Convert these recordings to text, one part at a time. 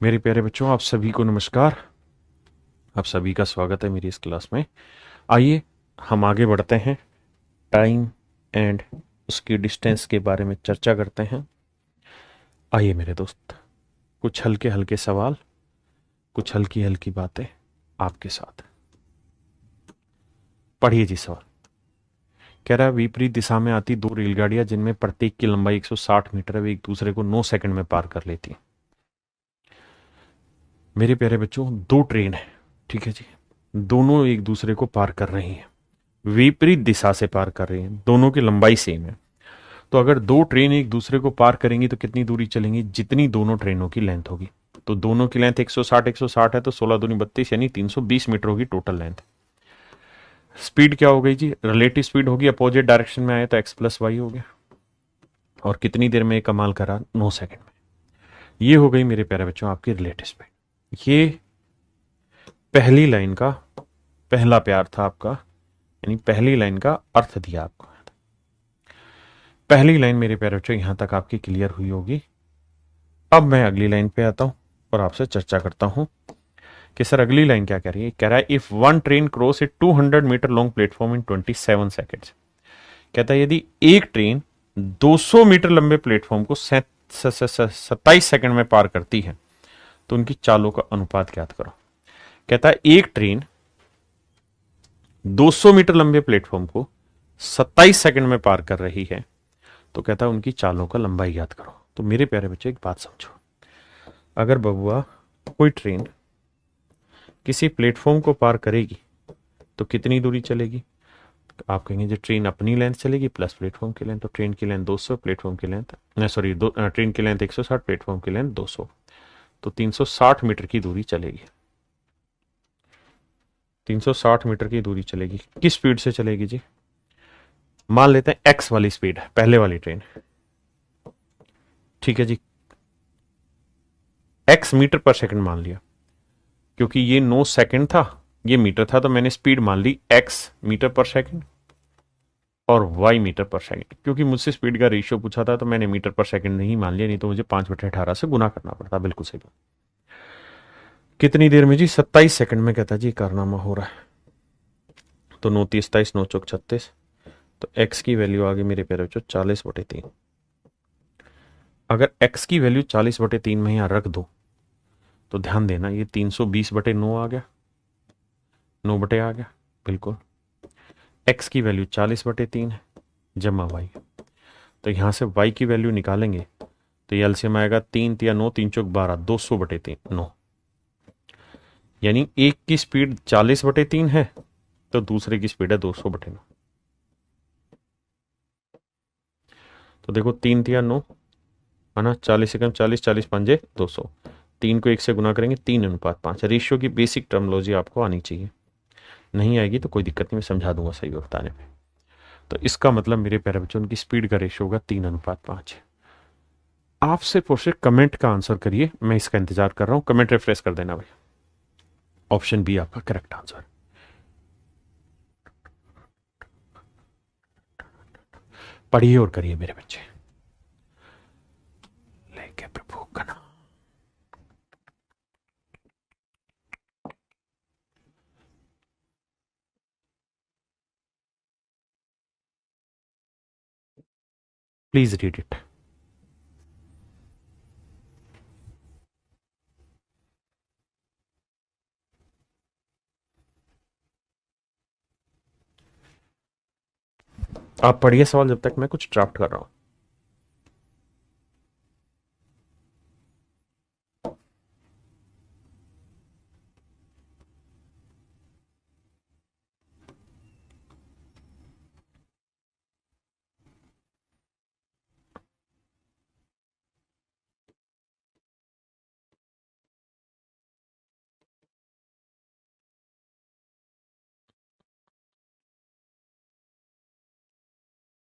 मेरे प्यारे बच्चों, आप सभी को नमस्कार। आप सभी का स्वागत है मेरी इस क्लास में। आइए हम आगे बढ़ते हैं। टाइम एंड उसकी डिस्टेंस के बारे में चर्चा करते हैं। आइए मेरे दोस्त, कुछ हल्के हल्के सवाल, कुछ हल्की हल्की बातें आपके साथ। पढ़िए जी सवाल। कह रहा है विपरीत दिशा में आती दो रेलगाड़ियां जिनमें प्रत्येक की लंबाई 160 मीटर है, वे एक दूसरे को 9 सेकंड में पार कर लेती हैं। मेरे प्यारे बच्चों, दो ट्रेन है, ठीक है जी। दोनों एक दूसरे को पार कर रही हैं, विपरीत दिशा से पार कर रही हैं, दोनों की लंबाई सेम है। तो अगर दो ट्रेन एक दूसरे को पार करेंगी तो कितनी दूरी चलेंगी? जितनी दोनों ट्रेनों की लेंथ होगी। तो दोनों की लेंथ 160 है, तो 16 दूनी 32 यानी 320 मीटर होगी टोटल लेंथ। स्पीड क्या हो गई जी? रिलेटिव स्पीड होगी, अपोजिट डायरेक्शन में आए तो एक्स प्लस वाई हो गया। और कितनी देर में ये कमाल करा? 9 सेकंड में। ये हो गई मेरे प्यारे बच्चों आपकी रिलेटिव स्पीड। ये पहली लाइन का पहला प्यार था आपका, यानी पहली लाइन का अर्थ दिया आपको। पहली लाइन मेरे प्यारे बच्चों यहां तक आपकी क्लियर हुई होगी। अब मैं अगली लाइन पे आता हूं और आपसे चर्चा करता हूं कि सर अगली लाइन क्या कह रही है। कह रहा है if one train cross a 200 metre long platform in 27 seconds. कहता है यदि एक ट्रेन 200 मीटर लंबे प्लेटफॉर्म को 27 सेकंड में पार करती है तो उनकी चालों का अनुपात ज्ञात करो। कहता है एक ट्रेन 200 मीटर लंबे प्लेटफॉर्म को 27 सेकंड में पार कर रही है, तो कहता है उनकी चालों का लंबाई ज्ञात करो। तो मेरे प्यारे बच्चे एक बात समझो, अगर बबुआ कोई ट्रेन किसी प्लेटफॉर्म को पार करेगी तो कितनी दूरी चलेगी? आप कहेंगे जो ट्रेन अपनी लेंथ चलेगी प्लस प्लेटफॉर्म की लेंथ, तो ट्रेन की लेंथ 200, प्लेटफॉर्म की लेंथ सॉरी ट्रेन की लेंथ 160, प्लेटफॉर्म की लेंथ 200, तो 360 मीटर की दूरी चलेगी। 360 मीटर की दूरी चलेगी। किस स्पीड से चलेगी जी? मान लेते हैं एक्स वाली स्पीड है, पहले वाली ट्रेन, ठीक है जी। एक्स मीटर पर सेकंड मान लिया, क्योंकि ये 9 सेकंड था, ये मीटर था, तो मैंने स्पीड मान ली एक्स मीटर पर सेकंड और वाई मीटर पर सेकंड। क्योंकि मुझसे स्पीड का रेशियो पूछा था तो मैंने मीटर पर सेकंड नहीं मान लिया, नहीं तो मुझे 5/18 से गुना करना पड़ता। बिल्कुल सही बात। कितनी देर में जी? 27 सेकंड में कहता जी कारनामा हो रहा है। तो 9 × 30 = 9 × 4 = 36। तो एक्स की वैल्यू आ गई मेरे प्यारे बच्चों 40/3। अगर एक्स की वैल्यू 40/3 में यहां रख दो तो ध्यान देना ये 320/9 आ गया, 9 आ गया, बिल्कुल। एक्स की वैल्यू 40/3 है, जमा वाई। तो यहां से वाई की वैल्यू निकालेंगे तो ये एलसीएम आएगा 3 × 9 = 3 × 4 = 12, 200/3 9। यानी एक की स्पीड 40/3 है तो दूसरे की स्पीड है 200/9। तो देखो 3 × 9 है ना, 40 से कम 40, 40×5 = 200। 3 को 1 से गुना करेंगे 3:5। रेशियो की बेसिक टर्मोलॉजी आपको आनी चाहिए, नहीं आएगी तो कोई दिक्कत नहीं, मैं समझा दूंगा सही बताने में। तो इसका मतलब मेरे प्यारे बच्चों उनकी स्पीड का रेशियो होगा 3:5। आप सिर्फ और सिर्फ कमेंट का आंसर करिए, मैं इसका इंतजार कर रहा हूं। कमेंट रिफ्रेश कर देना भाई। ऑप्शन बी आपका करेक्ट आंसर। पढ़िए और करिए मेरे बच्चे, लेके प्रभु का नाम। Please read it. आप पढ़िए सवाल जब तक मैं कुछ ड्राफ्ट कर रहा हूं।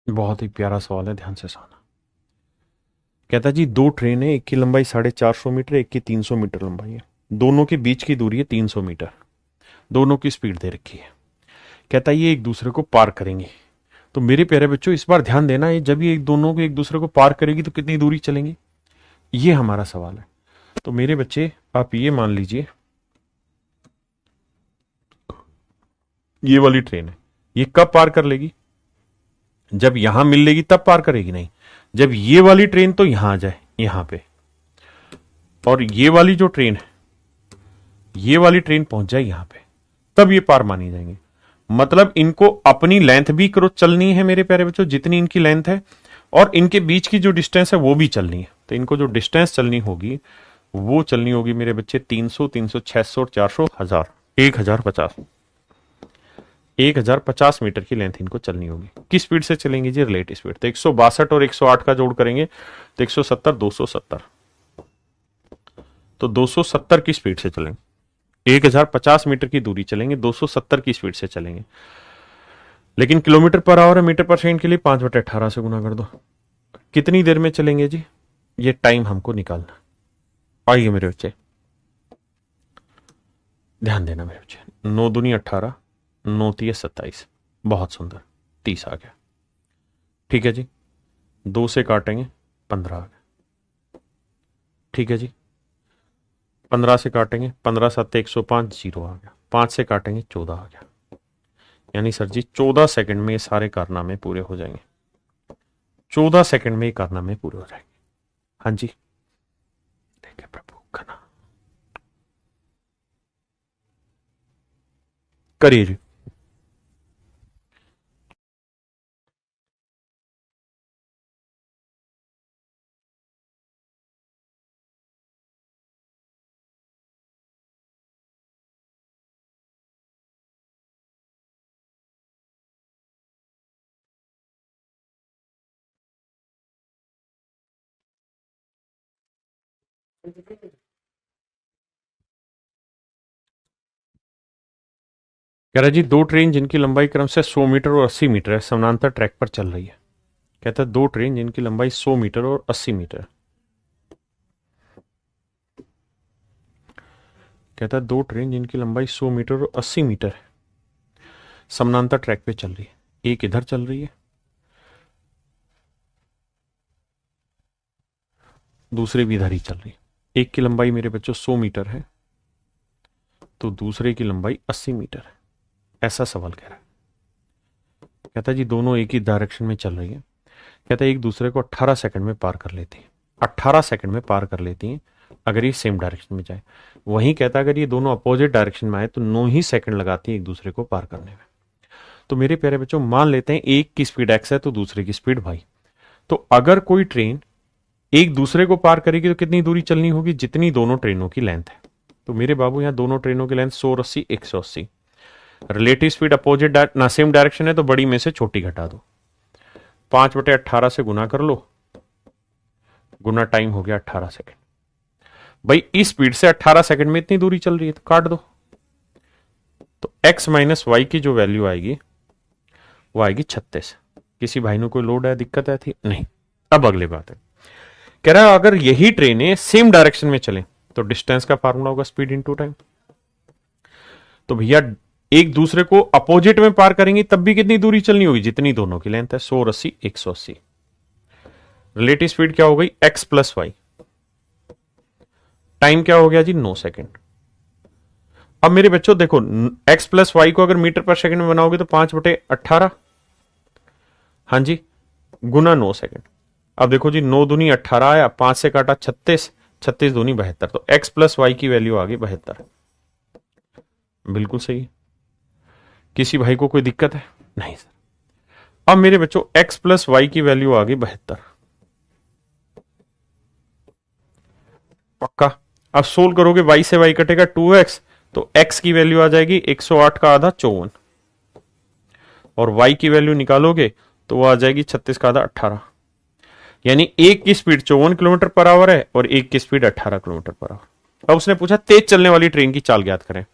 बहुत ही प्यारा सवाल है, ध्यान से सुनना। कहता जी दो ट्रेन है, एक की लंबाई 450 मीटर, एक की 300 मीटर लंबाई है। दोनों के बीच की दूरी है 300 मीटर। दोनों की स्पीड दे रखी है। कहता ये एक दूसरे को पार करेंगे। तो मेरे प्यारे बच्चों इस बार ध्यान देना, ये जब ये एक दोनों को एक दूसरे को पार करेगी तो कितनी दूरी चलेंगे, ये हमारा सवाल है। तो मेरे बच्चे आप ये मान लीजिए ये वाली ट्रेन है, ये कब पार कर लेगी? जब यहां मिल लेगी तब पार करेगी, नहीं, जब ये वाली ट्रेन तो यहां आ जाए यहां पे, और ये वाली जो ट्रेन है ये वाली ट्रेन पहुंच जाए यहां पे, तब ये पार मानी जाएंगे। मतलब इनको अपनी लेंथ भी चलनी है मेरे प्यारे बच्चों, जितनी इनकी लेंथ है, और इनके बीच की जो डिस्टेंस है वो भी चलनी है। तो इनको जो डिस्टेंस चलनी होगी वो चलनी होगी मेरे बच्चे 300, 300, 600, 400, 1000, 1050, 1050 मीटर की लेंथ इनको चलनी होगी। किस स्पीड से चलेंगे जी? Relative speed. तो 162 और 108 का जोड़ करेंगे तो 170, 270, तो 270 की स्पीड से चलेंगे। 1050 मीटर की दूरी चलेंगे, 270 की स्पीड से चलेंगे। लेकिन किलोमीटर पर आवर है, मीटर पर सेकंड के लिए 5/18 से गुना कर दो। कितनी देर में चलेंगे जी? ये टाइम हमको निकालना। आइए मेरे बच्चे ध्यान देना मेरे बच्चे, 9 दूनी 18, 9 तिये 27, बहुत सुंदर, 30 आ गया। ठीक है जी, 2 से काटेंगे 15 आ गया। ठीक है जी, 15 से काटेंगे 15 7 105, 0 आ गया। 5 से काटेंगे 14 आ गया। यानी सर जी 14 सेकंड में ये सारे कारनामे पूरे हो जाएंगे। 14 सेकंड में ये कारनामे पूरे हो जाएंगे। हाँ जी, देखे प्रभु घना करिए जी। कह रहा जी, दो ट्रेन जिनकी लंबाई क्रम से 100 मीटर और 80 मीटर है समानांतर ट्रैक पर चल रही है। कहता है दो ट्रेन जिनकी लंबाई 100 मीटर और 80 मीटर है। कहता है दो ट्रेन जिनकी लंबाई 100 मीटर और 80 मीटर है समानांतर ट्रैक पे चल रही है। एक इधर चल रही है, दूसरे भी इधर ही चल रही है। एक की लंबाई मेरे बच्चों 100 मीटर है तो दूसरे की लंबाई 80 मीटर है। ऐसा सवाल कह रहा है। कहता है जी दोनों एक ही डायरेक्शन में चल रही है। कहता है एक दूसरे को 18 सेकंड में पार कर लेती हैं। 18 सेकंड में पार कर लेती हैं अगर ये सेम डायरेक्शन में जाए। वहीं कहता है अगर ये दोनों अपोजिट डायरेक्शन में आए तो 9 ही सेकंड लगाती है एक दूसरे को पार करने में। तो मेरे प्यारे बच्चों मान लेते हैं एक की स्पीड एक्स है तो दूसरे की स्पीड वाई। तो अगर कोई ट्रेन एक दूसरे को पार करेगी तो कितनी दूरी चलनी होगी? जितनी दोनों ट्रेनों की लेंथ है। तो मेरे बाबू यहां दोनों ट्रेनों की लेंथ 100 और 80, 180। रिलेटिव स्पीड अपोजिट ना सेम डायरेक्शन है तो बड़ी में से छोटी घटा दो। 5/18 से गुना कर लो, गुना टाइम हो गया 18 सेकंड। भाई इस स्पीड से 18 सेकंड में इतनी दूरी चल रही है तो काट दो। तो x माइनस वाई की जो वैल्यू आएगी वो आएगी 36। किसी भाई ने कोई लोड है, दिक्कत है थी? नहीं। अब अगली बात है, कह रहा है अगर यही ट्रेनें सेम डायरेक्शन में चले तो डिस्टेंस का फार्मूला होगा स्पीड इनटू टाइम। तो भैया एक दूसरे को अपोजिट में पार करेंगे तब भी कितनी दूरी चलनी होगी? जितनी दोनों की लेंथ है, 100 और 80, 180। रिलेटिव स्पीड क्या हो गई? x plus Y. टाइम क्या हो गया जी? 9 सेकंड। अब मेरे बच्चों देखो x प्लस वाई को अगर मीटर पर सेकंड में बनाओगे तो 5/18, हाँ जी, गुना 9 सेकंड। अब देखो जी 9 दूनी 18 आया, 5 से काटा 36, 36 दूनी 72। तो x प्लस वाई की वैल्यू आ गई 72। बिल्कुल सही है। किसी भाई को कोई दिक्कत है? नहीं सर। अब मेरे बच्चों x प्लस वाई की वैल्यू आ गई 72। पक्का? अब सोल्व करोगे, y से y कटेगा 2x, तो x की वैल्यू आ जाएगी 108 का आधा 54, और y की वैल्यू निकालोगे तो वो आ जाएगी 36 का आधा 18। यानी एक की स्पीड 54 किलोमीटर पर आवर है और एक की स्पीड 18 किलोमीटर पर आवर। अब उसने पूछा तेज चलने वाली ट्रेन की चाल ज्ञात करें,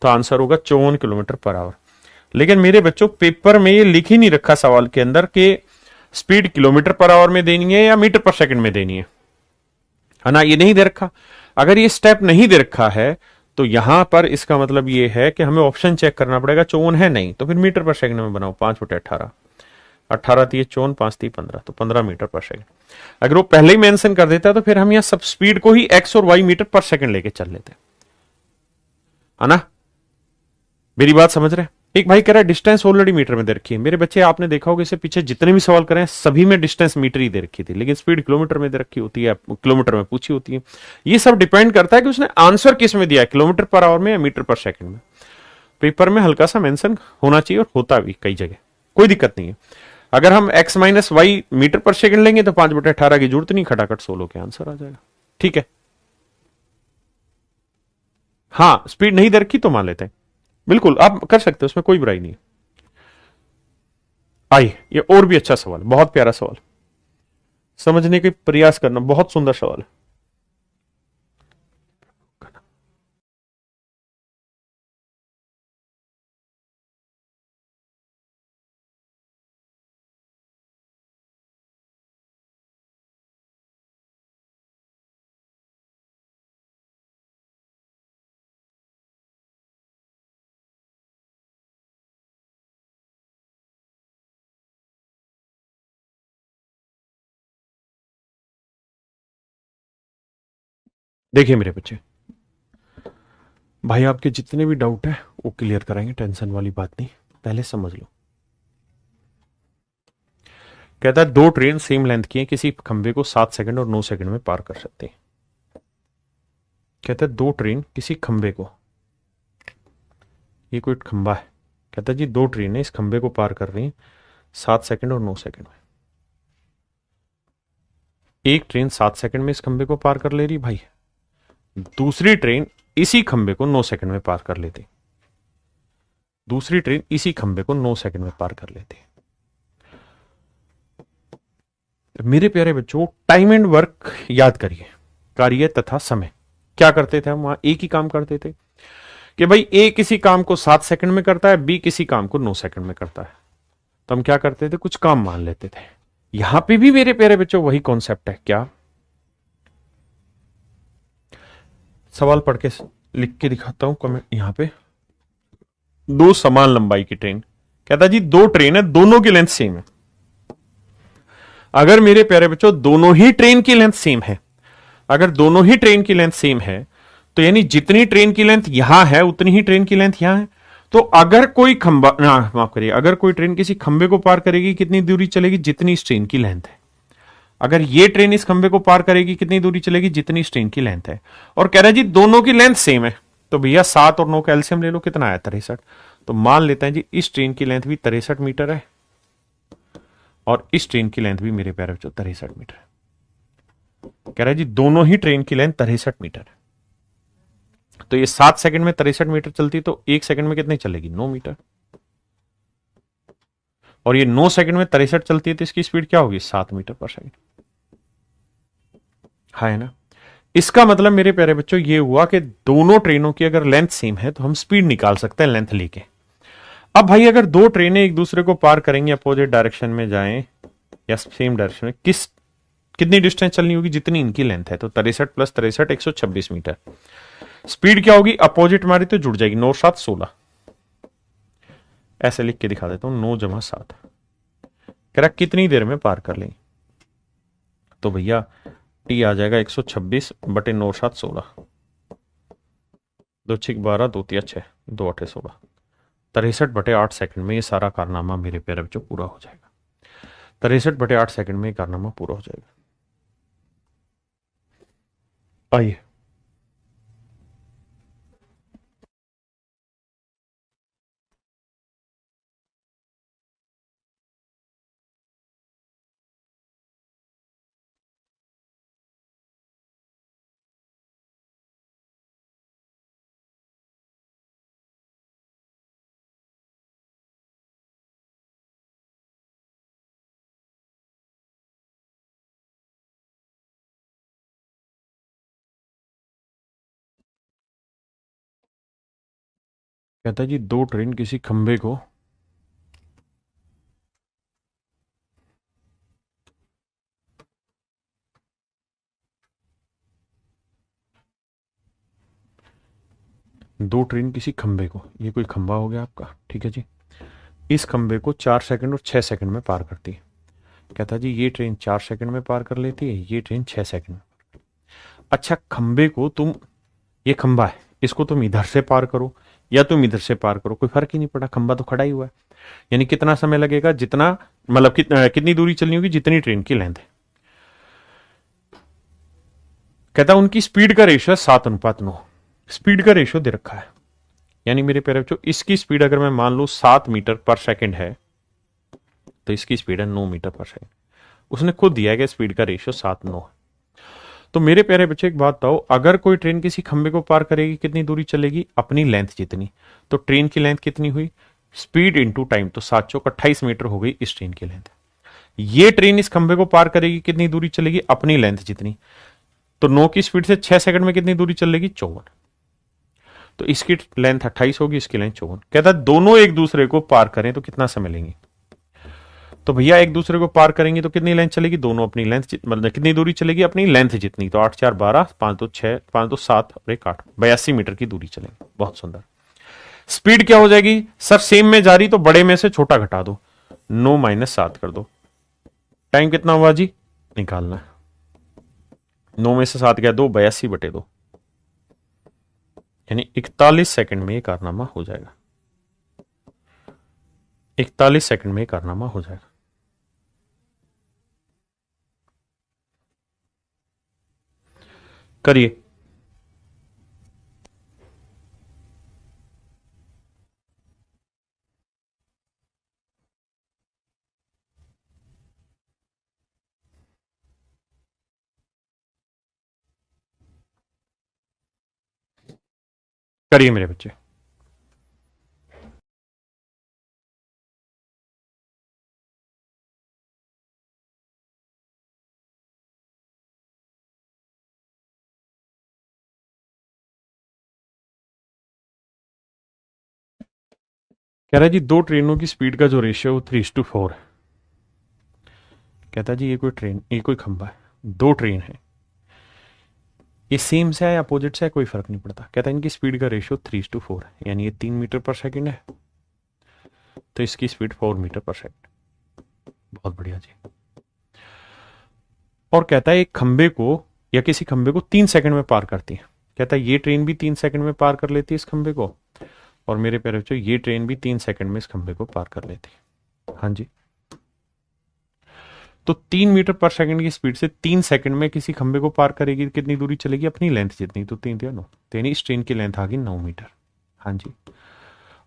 तो आंसर होगा 54 किलोमीटर पर आवर। लेकिन मेरे बच्चों पेपर में ये लिख ही नहीं रखा सवाल के अंदर कि स्पीड किलोमीटर पर आवर में देनी है या मीटर पर सेकंड में देनी है ना? ये नहीं दे रखा। अगर ये स्टेप नहीं दे रखा है तो यहां पर इसका मतलब ये है कि हमें ऑप्शन चेक करना पड़ेगा। 54 है नहीं तो फिर मीटर पर सेकंड में बनाओ। 5/18, 18 × 3 = 54, 5 × 3 = 15, तो 15 मीटर पर सेकंड। अगर वो पहले ही मेंशन कर देता तो फिर हम यहां सब स्पीड को ही x और y मीटर पर सेकंड लेके चल लेते, है ना। मेरी बात समझ रहे हैं। एक भाई कह रहा है डिस्टेंस ऑलरेडी मीटर में दे रखी है। मेरे बच्चे आपने देखा होगा इससे पीछे जितने भी सवाल करें सभी में डिस्टेंस मीटर ही दे रखी थी, लेकिन स्पीड किलोमीटर में दे रखी होती है, किलोमीटर में पूछी होती है। ये सब डिपेंड करता है कि उसने आंसर किस में दिया है, किलोमीटर पर आवर में या मीटर पर सेकंड में। पेपर में हल्का सा मेंशन होना चाहिए और होता भी कई जगह, कोई दिक्कत नहीं है। अगर हम x minus Y metre per second लेंगे तो 5/18 की जरूरत नहीं, खटाखट 16 के आंसर आ जाएगा। ठीक है, हाँ स्पीड नहीं दे रखी तो मान लेते हैं, बिल्कुल आप कर सकते हो, उसमें कोई बुराई नहीं है। आइए ये और भी अच्छा सवाल, बहुत प्यारा सवाल, समझने के प्रयास करना, बहुत सुंदर सवाल है। देखिए मेरे बच्चे, भाई आपके जितने भी डाउट है वो क्लियर कराएंगे, टेंशन वाली बात नहीं, पहले समझ लो। कहता है दो ट्रेन सेम लेंथ की है, किसी खंबे को 7 सेकंड और 9 सेकंड में पार कर सकते हैं। कहता है दो ट्रेन किसी खंबे को, ये कोई खंबा है, कहता है जी दो ट्रेनें इस खंबे को पार कर रही हैं 7 सेकंड और 9 सेकंड में। एक ट्रेन 7 सेकंड में इस खंबे को पार कर ले रही भाई, दूसरी ट्रेन इसी खंबे को 9 सेकंड में पार कर लेती, दूसरी ट्रेन इसी खंबे को 9 सेकंड में पार कर लेती। मेरे प्यारे बच्चों टाइम एंड वर्क याद करिए, कार्य तथा समय। क्या करते थे हम वहां, एक ही काम करते थे कि भाई ए किसी काम को 7 सेकंड में करता है, बी किसी काम को 9 सेकंड में करता है, तो हम क्या करते थे, कुछ काम मान लेते थे। यहां पे भी मेरे प्यारे बच्चों वही कॉन्सेप्ट है। क्या, सवाल पढ़ के लिख के दिखाता हूं कमेंट यहां पे। दो समान लंबाई की ट्रेन, कहता जी दो ट्रेन है, दोनों की लेंथ सेम है। अगर मेरे प्यारे बच्चों दोनों ही ट्रेन की लेंथ सेम है, अगर दोनों ही ट्रेन की लेंथ सेम है तो यानी जितनी ट्रेन की लेंथ यहां है उतनी ही ट्रेन की लेंथ यहां है। तो अगर कोई खंबा माफ करिए, अगर कोई ट्रेन किसी खंबे को पार करेगी कितनी दूरी चलेगी, जितनी इस ट्रेन की लेंथ है। अगर ये ट्रेन इस खंबे को पार करेगी कितनी दूरी चलेगी, जितनी इस ट्रेन की लेंथ है। और कह रहा है जी दोनों की लेंथ सेम है, तो भैया 7 और 9 का एलसीएम ले लो, कितना आया 63। तो मान लेते हैं जी इस ट्रेन की लेंथ भी 63 मीटर है और इस ट्रेन की लेंथ भी मेरे प्यारे बच्चों 63 मीटर है। कह रहा है जी दोनों ही ट्रेन की लेंथ 63 मीटर है। तो ये 7 सेकंड में 63 मीटर चलती तो 1 सेकंड में कितनी चलेगी, 9 मीटर। और ये 9 सेकंड में 63 चलती है तो इसकी स्पीड क्या होगी, 7 मीटर पर सेकंड। है ना। इसका मतलब मेरे प्यारे बच्चों ये हुआ कि दोनों ट्रेनों की अगर लेंथ सेम है तो हम स्पीड निकाल सकते हैं लेंथ लेके। अब भाई अगर दो ट्रेनें एक दूसरे को पार करेंगे, अपोजिट डायरेक्शन में जाएं या सेम डायरेक्शन में, कितनी डिस्टेंस चलनी होगी, जितनी इनकी लेंथ है। तो 63 प्लस 63 126 मीटर। स्पीड क्या होगी, अपोजिट मारी तो जुड़ जाएगी, 9 7 16। ऐसे लिख के दिखा देता हूं, 9 जमा 7। कह रहा कितनी देर में पार कर लें, तो भैया टी आ जाएगा 126 बटे 9 7 16, 2 6 12 2 3 6 2 8 16, 63 बटे 8 सेकंड में ये सारा कारनामा मेरे प्यारे बच्चों पूरा हो जाएगा। 63 बटे 8 सेकंड में कारनामा पूरा हो जाएगा। आइए कहता है जी दो ट्रेन किसी खंबे को दो ट्रेन किसी खंबे को, ये कोई खंबा हो गया आपका, ठीक है जी। इस खंबे को 4 सेकंड और 6 सेकंड में पार करती है। कहता जी ये ट्रेन 4 सेकंड में पार कर लेती है, ये ट्रेन 6 सेकंड में। अच्छा खंबे को तुम, ये खंबा है, इसको तुम इधर से पार करो या तुम इधर से पार करो, कोई फर्क ही नहीं पड़ा, खंबा तो खड़ा ही हुआ है। यानी कितना समय लगेगा, जितना मतलब कितनी दूरी चलनी होगी, जितनी ट्रेन की लेंथ है। कहता उनकी स्पीड का रेशियो है 7:9। स्पीड का रेशियो दे रखा है, यानी मेरे प्यारे बच्चों इसकी स्पीड अगर मैं मान लू 7 मीटर पर सेकंड है तो इसकी स्पीड है 9 मीटर पर सेकंड। उसने खुद दिया है कि स्पीड का रेशियो 7:9 है। तो मेरे प्यारे बच्चे एक बात बताओ, अगर कोई ट्रेन किसी खंबे को पार करेगी कितनी दूरी चलेगी, अपनी लेंथ जितनी। तो ट्रेन की लेंथ कितनी हुई, स्पीड इंटू टाइम, तो 7 चौक 28 मीटर हो गई इस ट्रेन की लेंथ। ये ट्रेन इस खंबे को पार करेगी कितनी दूरी चलेगी, अपनी लेंथ जितनी। तो 9 की स्पीड से 6 सेकंड में कितनी दूरी चलेगी, 54। तो इसकी लेंथ 28 होगी, इसकी लेंथ 54। कहता है दोनों एक दूसरे को पार करें तो कितना समय लेंगे। तो भैया एक दूसरे को पार करेंगे तो कितनी लेंथ चलेगी, दोनों अपनी लेंथ मतलब कितनी दूरी चलेगी, अपनी लेंथ जितनी। तो 8 4 12, 5 2 6, 5 2 7 और 1 8, 82 मीटर की दूरी चलेगी। बहुत सुंदर। स्पीड क्या हो जाएगी सर, सेम में जा रही तो बड़े में से छोटा घटा दो, 9 - 7 कर दो। टाइम कितना हुआ जी, निकालना है। 9 में से 7 गया 2, 82/2, यानी 41 सेकंड में ये कारनामा हो जाएगा। 41 सेकंड में ये कारनामा हो जाएगा। करिए। करिए मेरे बच्चे। कह रहा है जी दो ट्रेनों की स्पीड का जो रेशियो वो 3:4 है। कहता है जी ये कोई ट्रेन, ये कोई खंबा है, दो ट्रेन है, ये सेम से है अपोजिट से है कोई फर्क नहीं पड़ता। कहता है इनकी स्पीड का रेशियो 3:4 है, यानी ये 3 मीटर पर सेकंड है तो इसकी स्पीड 4 मीटर पर सेकंड। बहुत बढ़िया जी। और कहता है एक खंबे को या किसी खंबे को 3 सेकंड में पार करती है। कहता है ये ट्रेन भी 3 सेकंड में पार कर लेती है इस खंबे को, और मेरे प्यारे बच्चों ये ट्रेन भी 3 सेकंड में इस खंबे को पार कर लेती है। हाँ जी। तो 3 मीटर पर सेकंड की स्पीड से 3 सेकंड में किसी खंबे को पार करेगी, कितनी दूरी चलेगी, अपनी लेंथ जितनी। तो 3 दिया 9, तो यानी इस ट्रेन की लेंथ आ गई 9 मीटर। हाँ जी।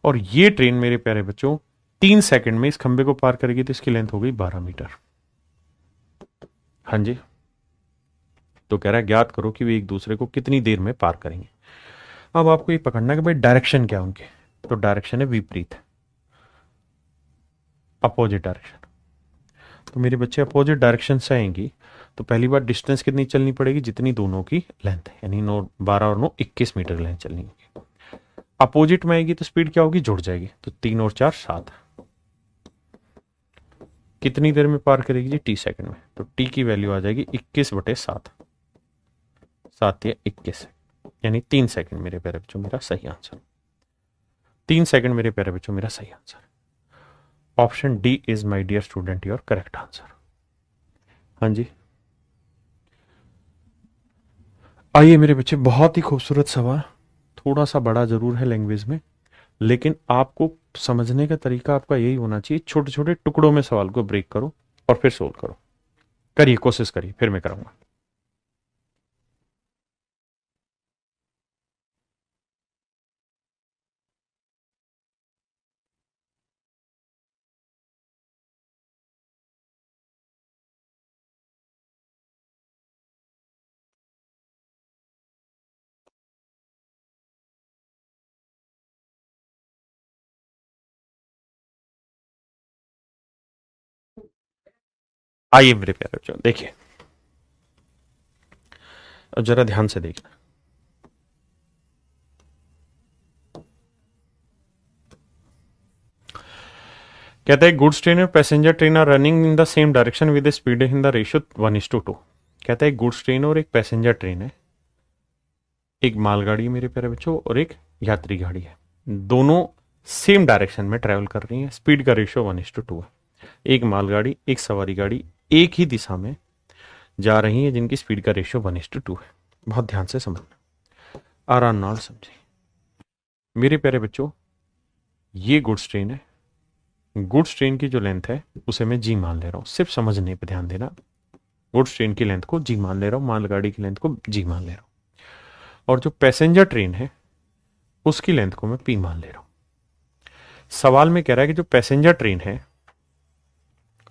और ये ट्रेन मेरे प्यारे बच्चों 3 सेकंड में इस खंबे को पार करेगी तो इसकी लेंथ हो गई 12 मीटर। हाँ जी। तो कह रहा है ज्ञात करो कि वे एक दूसरे को कितनी देर में पार करेंगे। अब आपको ये पकड़ना है कि भाई डायरेक्शन क्या है उनके। तो डायरेक्शन है विपरीत, अपोजिट डायरेक्शन। तो मेरे बच्चे अपोजिट डायरेक्शन से आएंगी तो पहली बार डिस्टेंस कितनी चलनी पड़ेगी, जितनी दोनों की लेंथ है, यानी 9 12 और 9 21 मीटर लेंथ चलनी होगी। अपोजिट में आएगी तो स्पीड क्या होगी, जुड़ जाएगी। तो 3 और 4 7, कितनी देर में पार करेगी जी, टी सेकंड में। तो टी की वैल्यू आ जाएगी 21/7, 7 या 21, यानी 3 सेकंड मेरे प्यारे बच्चों मेरा सही आंसर। 3 सेकंड मेरे प्यारे बच्चों मेरा सही answer. Option D is my dear student your correct answer. हाँ जी। आइए मेरे बच्चे, बहुत ही खूबसूरत सवाल, थोड़ा सा बड़ा जरूर है लैंग्वेज में, लेकिन आपको समझने का तरीका आपका यही होना चाहिए, छोटे छोटे टुकड़ों में सवाल को ब्रेक करो और फिर सोल्व करो। करिए, कोशिश करिए, फिर मैं करूंगा। आइए मेरे प्यारे बच्चों, देखिए अब जरा ध्यान से देखना। कहता है गुड्स ट्रेन और passenger train are running in the same direction with speed in the ratio 1:2। कहता है गुड्स ट्रेन और एक पैसेंजर ट्रेन है, एक मालगाड़ी मेरे प्यारे बच्चों और एक यात्री गाड़ी है, दोनों सेम डायरेक्शन में ट्रेवल कर रही हैं, स्पीड का रेशियो 1:2 है। एक मालगाड़ी, एक सवारी गाड़ी, एक ही दिशा में जा रही हैं जिनकी स्पीड का रेशियो 1:2 है। बहुत ध्यान से समझना, आराम नाल समझिए मेरे प्यारे बच्चों। ये गुड्स ट्रेन है, गुड्स ट्रेन की जो लेंथ है उसे मैं जी मान ले रहा हूं, सिर्फ समझने पे ध्यान देना। गुड्स ट्रेन की लेंथ को जी मान ले रहा हूं, मालगाड़ी की लेंथ को जी मान ले रहा हूं, और जो पैसेंजर ट्रेन है उसकी लेंथ को मैं पी मान ले रहा हूं। सवाल में कह रहा है कि जो पैसेंजर ट्रेन है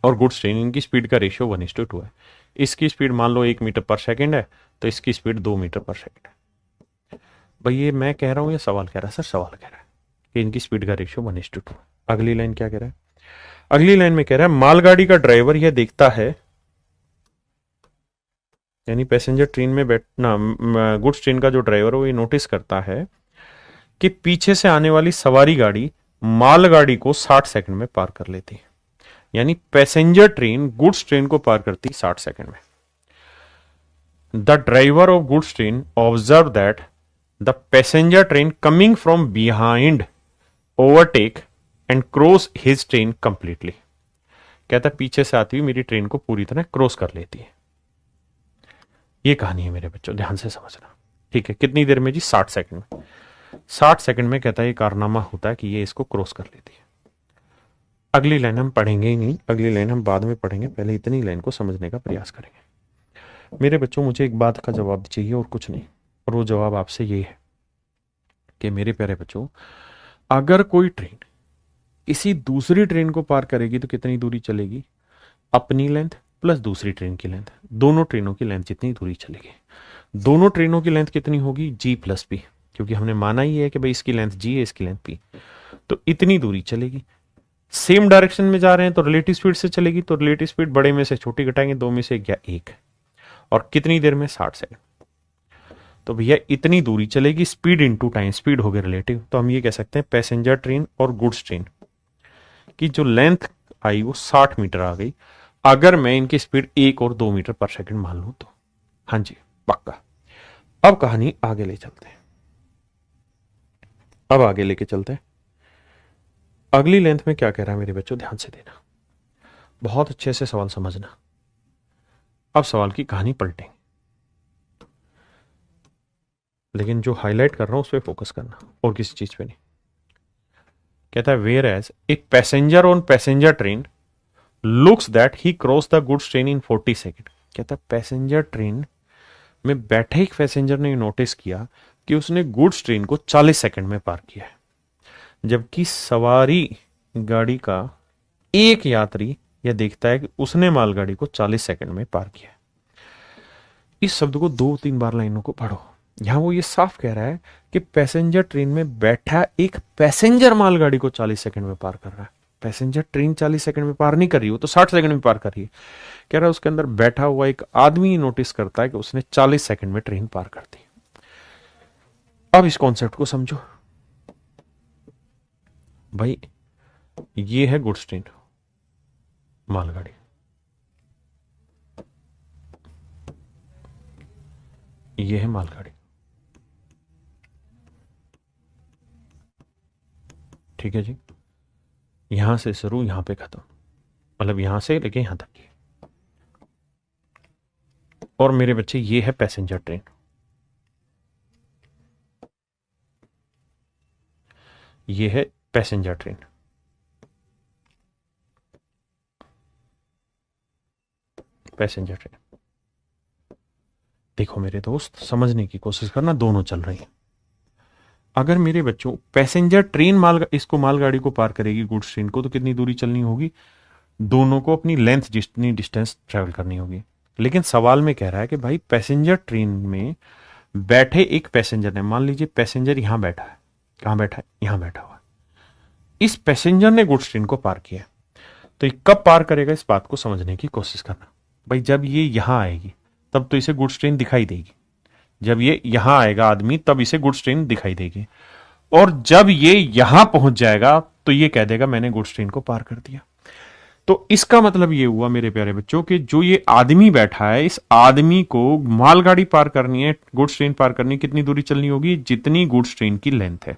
और गुड्स ट्रेन, इनकी स्पीड का रेशियो 1:2 है। इसकी स्पीड मान लो 1 मीटर पर सेकेंड है, तो इसकी स्पीड 2 मीटर पर सेकेंड है। भाई ये मैं कह रहा हूं या सवाल कह रहा है? सर सवाल कह रहा है कि इनकी स्पीड का रेशियो 1:2 है। अगली लाइन क्या कह रहा है? अगली लाइन में कह रहा है मालगाड़ी का ड्राइवर यह देखता है, यानी पैसेंजर ट्रेन में बैठना, गुड्स ट्रेन का जो ड्राइवर है वो ये नोटिस करता है कि पीछे से आने वाली सवारी गाड़ी मालगाड़ी को 60 सेकंड में पार कर लेती है। यानी पैसेंजर ट्रेन गुड्स ट्रेन को पार करती 60 सेकंड में। The driver of goods train observe that the passenger train coming from behind overtake and cross his train completely. कहता है पीछे से आती हुई मेरी ट्रेन को पूरी तरह क्रॉस कर लेती है। ये कहानी है मेरे बच्चों, ध्यान से समझना। ठीक है, कितनी देर में जी? 60 सेकंड में। 60 सेकंड में कहता है ये कारनामा होता है कि ये इसको क्रॉस कर लेती है। अगली लाइन हम पढ़ेंगे ही नहीं, अगली लाइन हम बाद में पढ़ेंगे, पहले इतनी लाइन को समझने का प्रयास करेंगे। मेरे बच्चों मुझे एक बात का जवाब चाहिए और कुछ नहीं, और वो जवाब आपसे ये है कि मेरे प्यारे बच्चों, अगर कोई ट्रेन किसी दूसरी ट्रेन को पार करेगी तो कितनी दूरी चलेगी? अपनी लेंथ प्लस दूसरी ट्रेन की लेंथ, दोनों ट्रेनों की लेंथ जितनी दूरी चलेगी। दोनों ट्रेनों की लेंथ कितनी होगी? जी प्लस पी, क्योंकि हमने माना ही है कि भाई इसकी लेंथ जी है, इसकी लेंथ पी, तो इतनी दूरी चलेगी। सेम डायरेक्शन में जा रहे हैं तो रिलेटिव स्पीड से चलेगी, तो रिलेटिव स्पीड बड़े में से छोटी घटाएंगे, 2 में से या 1, और कितनी देर में? 60 सेकंड। तो भैया इतनी दूरी चलेगी, स्पीड इंटू टाइम, स्पीड हो गया रिलेटिव, तो हम ये कह सकते हैं पैसेंजर ट्रेन और गुड्स ट्रेन की जो लेंथ आई वो 60 मीटर आ गई, अगर मैं इनकी स्पीड 1 और 2 मीटर पर सेकंड मान लूं तो। हाँ जी पक्का। अब कहानी आगे ले चलते हैं, अब आगे लेके चलते हैं। अगली लेंथ में क्या कह रहा है मेरे बच्चों? ध्यान से देना, बहुत अच्छे से सवाल समझना। अब सवाल की कहानी पलटेंगे, लेकिन जो हाईलाइट कर रहा हूं उस पर फोकस करना और किसी चीज पे नहीं। कहता है वेयर एज एक passenger on passenger train looks that he cross the goods train in 40 second. कहता है पैसेंजर ट्रेन में बैठे एक पैसेंजर ने नोटिस किया कि उसने गुड्स ट्रेन को 40 सेकंड में पार किया है, जबकि सवारी गाड़ी का एक यात्री यह देखता है कि उसने मालगाड़ी को 40 सेकंड में पार किया है। इस शब्द को 2-3 बार लाइनों को पढ़ो। यहां वो ये साफ कह रहा है कि पैसेंजर ट्रेन में बैठा एक पैसेंजर मालगाड़ी को 40 सेकंड में पार कर रहा है। पैसेंजर ट्रेन 40 सेकंड में पार नहीं कर रही, वो तो 60 सेकंड में पार कर रही है। कह रहा है उसके अंदर बैठा हुआ एक आदमी नोटिस करता है कि उसने 40 सेकंड में ट्रेन पार कर दी। अब इस कॉन्सेप्ट को समझो भाई, ये है गुड्स ट्रेन मालगाड़ी, ये है मालगाड़ी, ठीक है जी। यहां से शुरू, यहां पे खत्म, मतलब यहां से लेके यहां तक की। और मेरे बच्चे ये है पैसेंजर ट्रेन, ये है पैसेंजर ट्रेन। पैसेंजर ट्रेन देखो मेरे दोस्त, समझने की कोशिश करना, दोनों चल रही हैं। अगर मेरे बच्चों पैसेंजर ट्रेन इसको मालगाड़ी को पार करेगी गुड्स ट्रेन को, तो कितनी दूरी चलनी होगी? दोनों को अपनी लेंथ जितनी डिस्टेंस ट्रेवल करनी होगी। लेकिन सवाल में कह रहा है कि भाई पैसेंजर ट्रेन में बैठे एक पैसेंजर ने, मान लीजिए पैसेंजर यहां बैठा है, कहां बैठा है? यहां बैठा हुआ। इस पैसेंजर ने गुड्स ट्रेन को पार किया, तो ये कब पार करेगा इस बात को समझने की कोशिश करना। भाई जब ये यहां आएगी तब तो इसे गुड्स ट्रेन दिखाई देगी, जब ये यहां आएगा आदमी तब इसे गुड्स ट्रेन दिखाई देगी, और जब ये यहां पहुंच जाएगा तो ये कह देगा मैंने गुड्स ट्रेन को पार कर दिया। तो इसका मतलब ये हुआ मेरे प्यारे बच्चों कि जो ये आदमी बैठा है, इस आदमी को मालगाड़ी पार करनी है, गुड्स ट्रेन पार करनी, कितनी दूरी चलनी होगी? जितनी गुड्स ट्रेन की लेंथ है,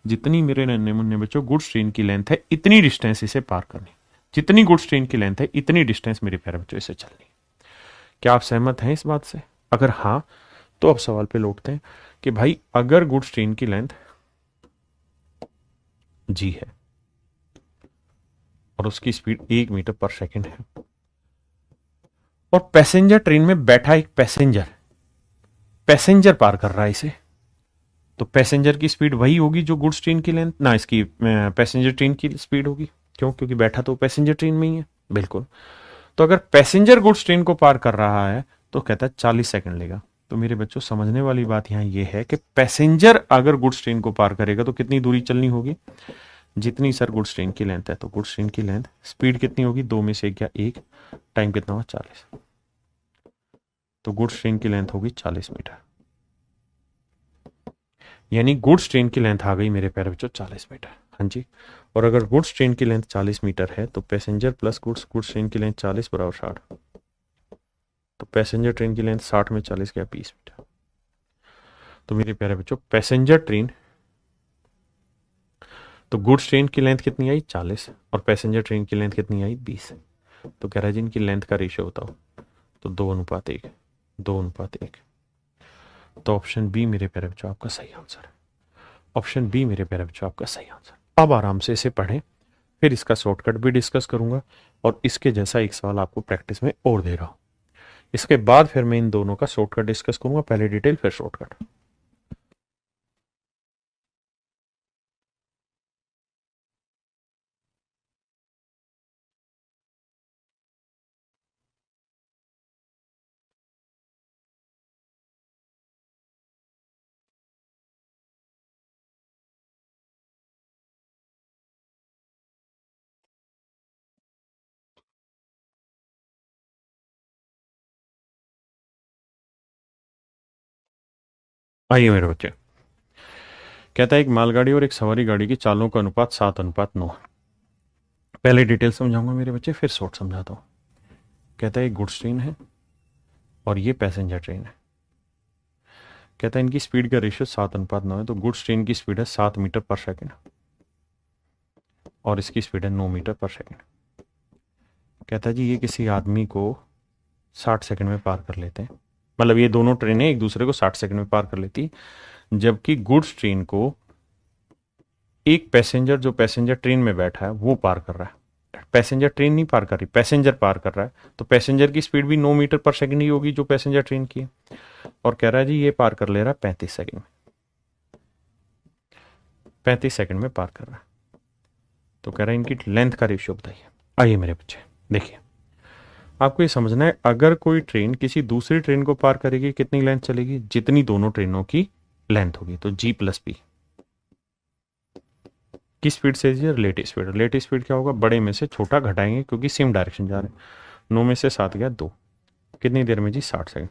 जितनी मेरे नन्हे मुन्ने बच्चों गुड्स ट्रेन की लेंथ है, इतनी डिस्टेंस इसे पार करनी। जितनी गुड्स ट्रेन की लेंथ है इतनी डिस्टेंस मेरे प्यारे बच्चों इसे चलनी। क्या आप सहमत हैं इस बात से? अगर हाँ तो अब सवाल पे लौटते हैं कि भाई अगर गुड्स ट्रेन की लेंथ जी है और उसकी स्पीड 1 मीटर पर सेकंड है और पैसेंजर ट्रेन में बैठा एक पैसेंजर पार कर रहा है इसे, तो पैसेंजर की स्पीड वही होगी जो गुड्स ट्रेन की लेंथ ना इसकी पैसेंजर ट्रेन की स्पीड होगी। क्यों? क्योंकि बैठा तो पैसेंजर ट्रेन में ही है। बिल्कुल। तो अगर पैसेंजर गुड्स ट्रेन को पार कर रहा है तो कहता है 40 सेकंड लेगा। तो मेरे बच्चों समझने वाली बात यहां यह है कि पैसेंजर अगर गुड्स ट्रेन को पार करेगा तो कितनी दूरी चलनी होगी? जितनी सर गुड्स ट्रेन की लेंथ है। तो गुड्स ट्रेन की लेंथ स्पीड कितनी होगी? 2 में से क्या 1, टाइम कितना हुआ 40। तो गुड्स ट्रेन की लेंथ होगी 40 मीटर, यानी गुड्स ट्रेन की लेंथ आ गई मेरे प्यारे बच्चों 40 मीटर। हाँ जी। और अगर गुड्स ट्रेन की लेंथ 40 मीटर है तो पैसेंजर प्लस गुड्स ट्रेन की लेंथ 40 बराबर 60। तो पैसेंजर ट्रेन की लेंथ 60 में 40 गया 20 मीटर। तो मेरे प्यारे बच्चों पैसेंजर ट्रेन, तो गुड्स ट्रेन की लेंथ कितनी आई 40 और पैसेंजर ट्रेन की लेंथ कितनी आई 20। तो कह रहा है जी इनकी लेंथ का रेशियो बताओ। तो 2:1, 2:1। तो ऑप्शन बी मेरे प्यारे बच्चों आपका सही आंसर है। ऑप्शन बी मेरे प्यारे बच्चों आपका सही आंसर। अब आराम से इसे पढ़ें, फिर इसका शॉर्टकट भी डिस्कस करूंगा और इसके जैसा एक सवाल आपको प्रैक्टिस में और दे रहा हूं। इसके बाद फिर मैं इन दोनों का शॉर्टकट डिस्कस करूंगा, पहले डिटेल फिर शॉर्टकट। आइए मेरे बच्चे, कहता है एक मालगाड़ी और एक सवारी गाड़ी की चालों का अनुपात 7:9। पहले डिटेल समझाऊंगा मेरे बच्चे, फिर शॉर्ट समझाता हूं। कहता है एक गुड्स ट्रेन है और ये पैसेंजर ट्रेन है। कहता है इनकी स्पीड का रेशियो 7:9 है। तो गुड्स ट्रेन की स्पीड है 7 मीटर पर सेकंड और इसकी स्पीड है 9 मीटर पर सेकंड। कहता है जी ये किसी आदमी को 60 सेकंड में पार कर लेते हैं, मतलब ये दोनों ट्रेनें एक दूसरे को 60 सेकंड में पार कर लेती, जबकि गुड्स ट्रेन को एक पैसेंजर जो पैसेंजर ट्रेन में बैठा है वो पार कर रहा है। पैसेंजर ट्रेन नहीं पार कर रही, पैसेंजर पार कर रहा है। तो पैसेंजर की स्पीड भी 9 मीटर पर सेकंड ही होगी जो पैसेंजर ट्रेन की है। और कह रहा है जी ये पार कर ले रहा है 35 सेकंड में, 35 सेकंड में पार कर रहा है। तो कह रहा है इनकी लेंथ का रेशियो बताइए। आइए मेरे बच्चे देखिए, आपको ये समझना है अगर कोई ट्रेन किसी दूसरी ट्रेन को पार करेगी कितनी लेंथ चलेगी? जितनी दोनों ट्रेनों की लेंथ होगी। तो जी प्लस पी की स्पीड से रिलेटिव स्पीड। रिलेटिव स्पीड क्या होगा? बड़े में से छोटा घटाएंगे क्योंकि सेम डायरेक्शन जा रहे हैं। 9 में से 7 गया 2, कितनी देर में जी 60 सेकंड।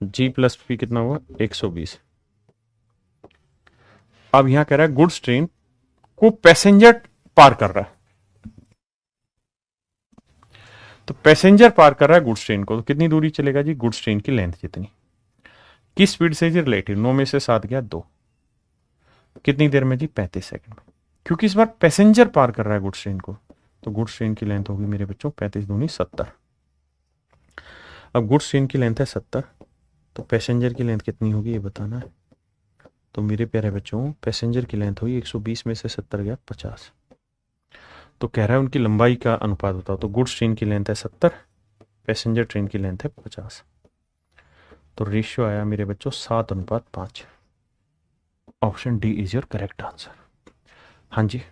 जी प्लस पी कितना हुआ 120। अब यहां कह रहा है गुड्स ट्रेन को पैसेंजर पार कर रहा है, तो पैसेंजर पार कर रहा है गुड्स ट्रेन को, तो कितनी दूरी चलेगा जी? गुड्स ट्रेन की लेंथ जितनी। किस स्पीड से जी? रिलेटिव। 9 में से 7 गया 2, कितनी देर में जी? 35 सेकंड में। क्योंकि इस बार पैसेंजर पार कर रहा है गुड्स ट्रेन को, तो गुड्स ट्रेन की लेंथ होगी मेरे बच्चों 35 दूनी 70। अब गुड्स ट्रेन की लेंथ है 70, तो पैसेंजर की लेंथ कितनी होगी ये बताना है। तो मेरे प्यारे बच्चों पैसेंजर की लेंथ हुई 120 में से 70 गया 50। तो कह रहा है उनकी लंबाई का अनुपात बताओ। तो गुड्स ट्रेन की लेंथ है 70, पैसेंजर ट्रेन की लेंथ है 50। तो रेशियो आया मेरे बच्चों 7:5। Option D is your correct answer. हाँ जी।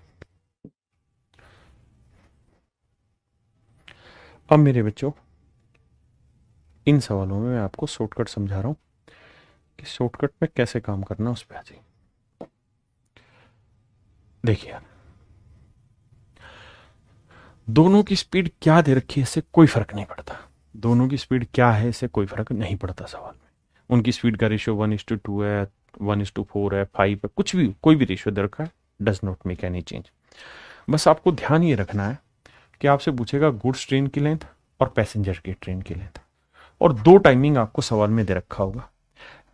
अब मेरे बच्चों इन सवालों में मैं आपको शॉर्टकट समझा रहा हूं कि शॉर्टकट में कैसे काम करना उस पर आ जाइए। देखिए यार, दोनों की स्पीड क्या दे रखी है इससे कोई फर्क नहीं पड़ता। दोनों की स्पीड क्या है इससे कोई फर्क नहीं पड़ता सवाल में। उनकी स्पीड का रेशियो 1:2 है, 1:4 है, 5 है, कुछ भी कोई भी रेशियो दे रखा है, does not make any change. बस आपको ध्यान ये रखना है कि आपसे पूछेगा गुड्स ट्रेन की लेंथ और पैसेंजर की ट्रेन की लेंथ, और दो टाइमिंग आपको सवाल में दे रखा होगा।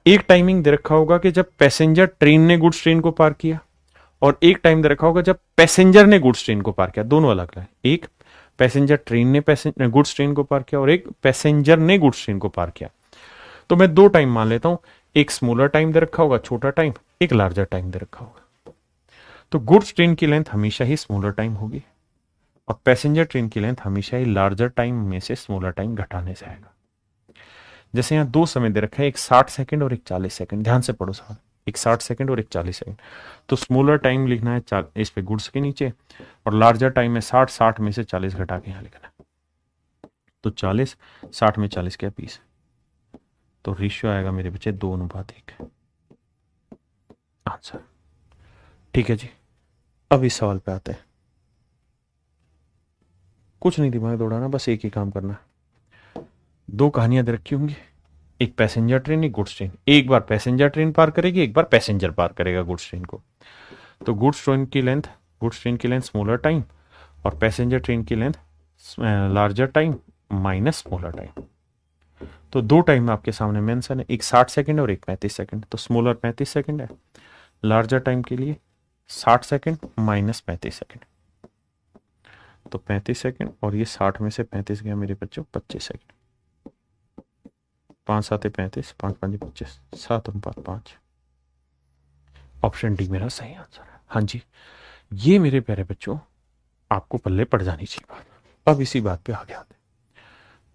एक टाइमिंग दे रखा होगा कि जब पैसेंजर ट्रेन ने गुड्स ट्रेन को पार किया, और एक टाइम दे रखा होगा जब पैसेंजर ने गुड्स ट्रेन को पार किया। दोनों अलग है, एक पैसेंजर ट्रेन ने गुड्स ट्रेन को पार किया और एक पैसेंजर ने गुड्स ट्रेन को पार किया। तो मैं दो टाइम मान लेता हूं, एक स्मॉलर टाइम दे रखा होगा छोटा टाइम, एक लार्जर टाइम दे रखा होगा। तो गुड्स ट्रेन की लेंथ हमेशा ही स्मॉलर टाइम होगी और पैसेंजर ट्रेन की लेंथ हमेशा ही लार्जर टाइम में से स्मॉलर टाइम घटाने से आएगा। जैसे यहां दो समय दे रखा है, एक 60 सेकंड और एक 40 सेकंड। ध्यान से पढ़ो सवाल, एक 60 सेकंड और एक 40 सेकंड। तो स्मॉलर टाइम लिखना है इस पे गुड्स के नीचे, और लार्जर टाइम में 60, 60 में से 40 घटा के यहां लिखना है। तो 40, 60 में 40 क्या 20। तो रेशियो आएगा मेरे बच्चे 2:1 आंसर। ठीक है जी, अब इस सवाल पे आते हैं। कुछ नहीं दिमाग दौड़ाना, बस एक ही काम करना है। दो कहानियां दे रखी होंगी, एक पैसेंजर ट्रेन एक गुड्स ट्रेन। एक बार पैसेंजर ट्रेन पार करेगी, एक बार पैसेंजर पार करेगा गुड्स ट्रेन को। तो गुड्स ट्रेन की लेंथ स्मॉलर टाइम और पैसेंजर ट्रेन की length larger time minus smaller time. तो दो टाइम आपके सामने मेंशन है, एक 60 सेकंड और एक 35 सेकंड। तो स्मॉलर 35 सेकंड है, लार्जर टाइम के लिए 60 सेकंड माइनस 35 सेकंड। तो 35 सेकंड और ये 60 में से 35 गया मेरे बच्चों 25 सेकंड। 5 7 35, 5 5 25, 7:5। ऑप्शन डी मेरा सही आंसर है। हाँ जी, ये मेरे प्यारे बच्चों आपको पल्ले पड़ जानी चाहिए बात। अब इसी बात पे आगे आते।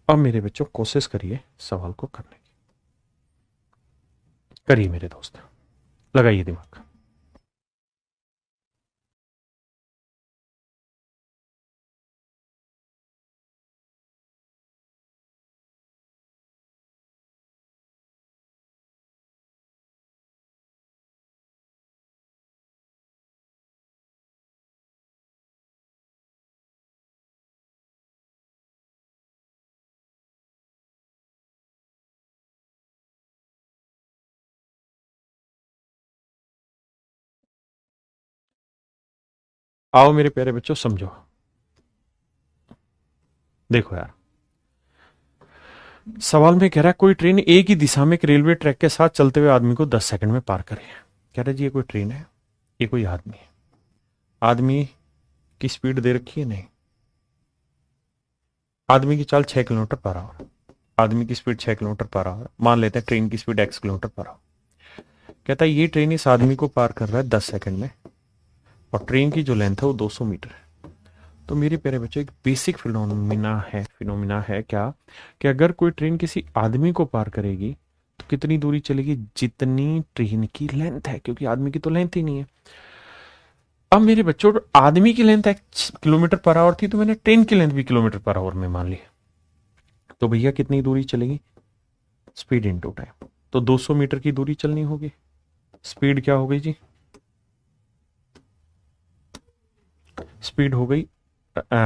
अब मेरे बच्चों कोशिश करिए सवाल को करने की, करिए मेरे दोस्त, लगाइए दिमाग। आओ मेरे प्यारे बच्चों समझो। देखो यार, सवाल में कह रहा है कोई ट्रेन एक ही दिशा में एक रेलवे ट्रैक के साथ चलते हुए आदमी को 10 सेकंड में पार करे। कह रहा है जी ये कोई ट्रेन है, ये कोई आदमी है। आदमी की स्पीड दे रखी है नहीं, आदमी की चाल 6 किलोमीटर पर आवर, आदमी की स्पीड 6 किलोमीटर पर आवर, मान लेते हैं ट्रेन की speed x kilometre per our. कहता है ये ट्रेन इस आदमी को पार कर रहा है 10 सेकंड में और ट्रेन की जो लेंथ है वो 200 मीटर है। तो मेरे प्यारे बच्चों एक बेसिक फिनोमिना है क्या, कि अगर कोई ट्रेन किसी आदमी को पार करेगी तो कितनी दूरी चलेगी, जितनी ट्रेन की लेंथ है, क्योंकि आदमी की तो लेंथ ही नहीं है। अब मेरे बच्चों आदमी की लेंथ किलोमीटर पर आवर थी, तो मैंने ट्रेन की लेंथ भी किलोमीटर पर आवर में मान ली। तो भैया कितनी दूरी चलेगी, स्पीड इनटू टाइम। तो 200 मीटर की दूरी चलनी होगी। स्पीड क्या हो गई जी, स्पीड हो गई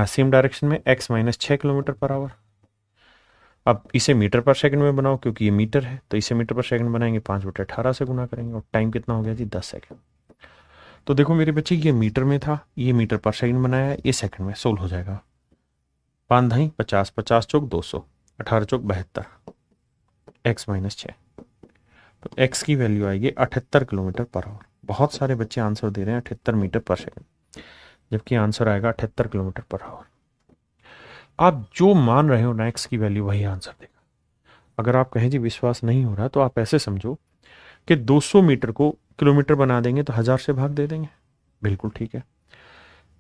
सेम डायरेक्शन में x minus 6 kilometre per our. अब इसे मीटर पर सेकंड में बनाओ, क्योंकि ये मीटर है तो इसे मीटर पर सेकंड बनाएंगे, 5/18 से गुना करेंगे और टाइम कितना हो गया जी 10 सेकंड। तो देखो मेरे बच्चे ये मीटर में था, ये मीटर पर सेकंड बनाया है, ये सेकंड में सोल्व हो जाएगा। 5 धाई 50, 50 चौक 200, 18 चौक 72, x माइनस 6। तो x की वैल्यू आएगी 78 किलोमीटर पर आवर। बहुत सारे बच्चे आंसर दे रहे हैं 78 मीटर पर सेकंड, जबकि आंसर आएगा 78 किलोमीटर पर आवर। आप जो मान रहे हो ना x की वैल्यू, वही आंसर देगा। अगर आप कहें जी विश्वास नहीं हो रहा, तो आप ऐसे समझो कि 200 मीटर को किलोमीटर बना देंगे तो 1000 से भाग दे देंगे। बिल्कुल ठीक है।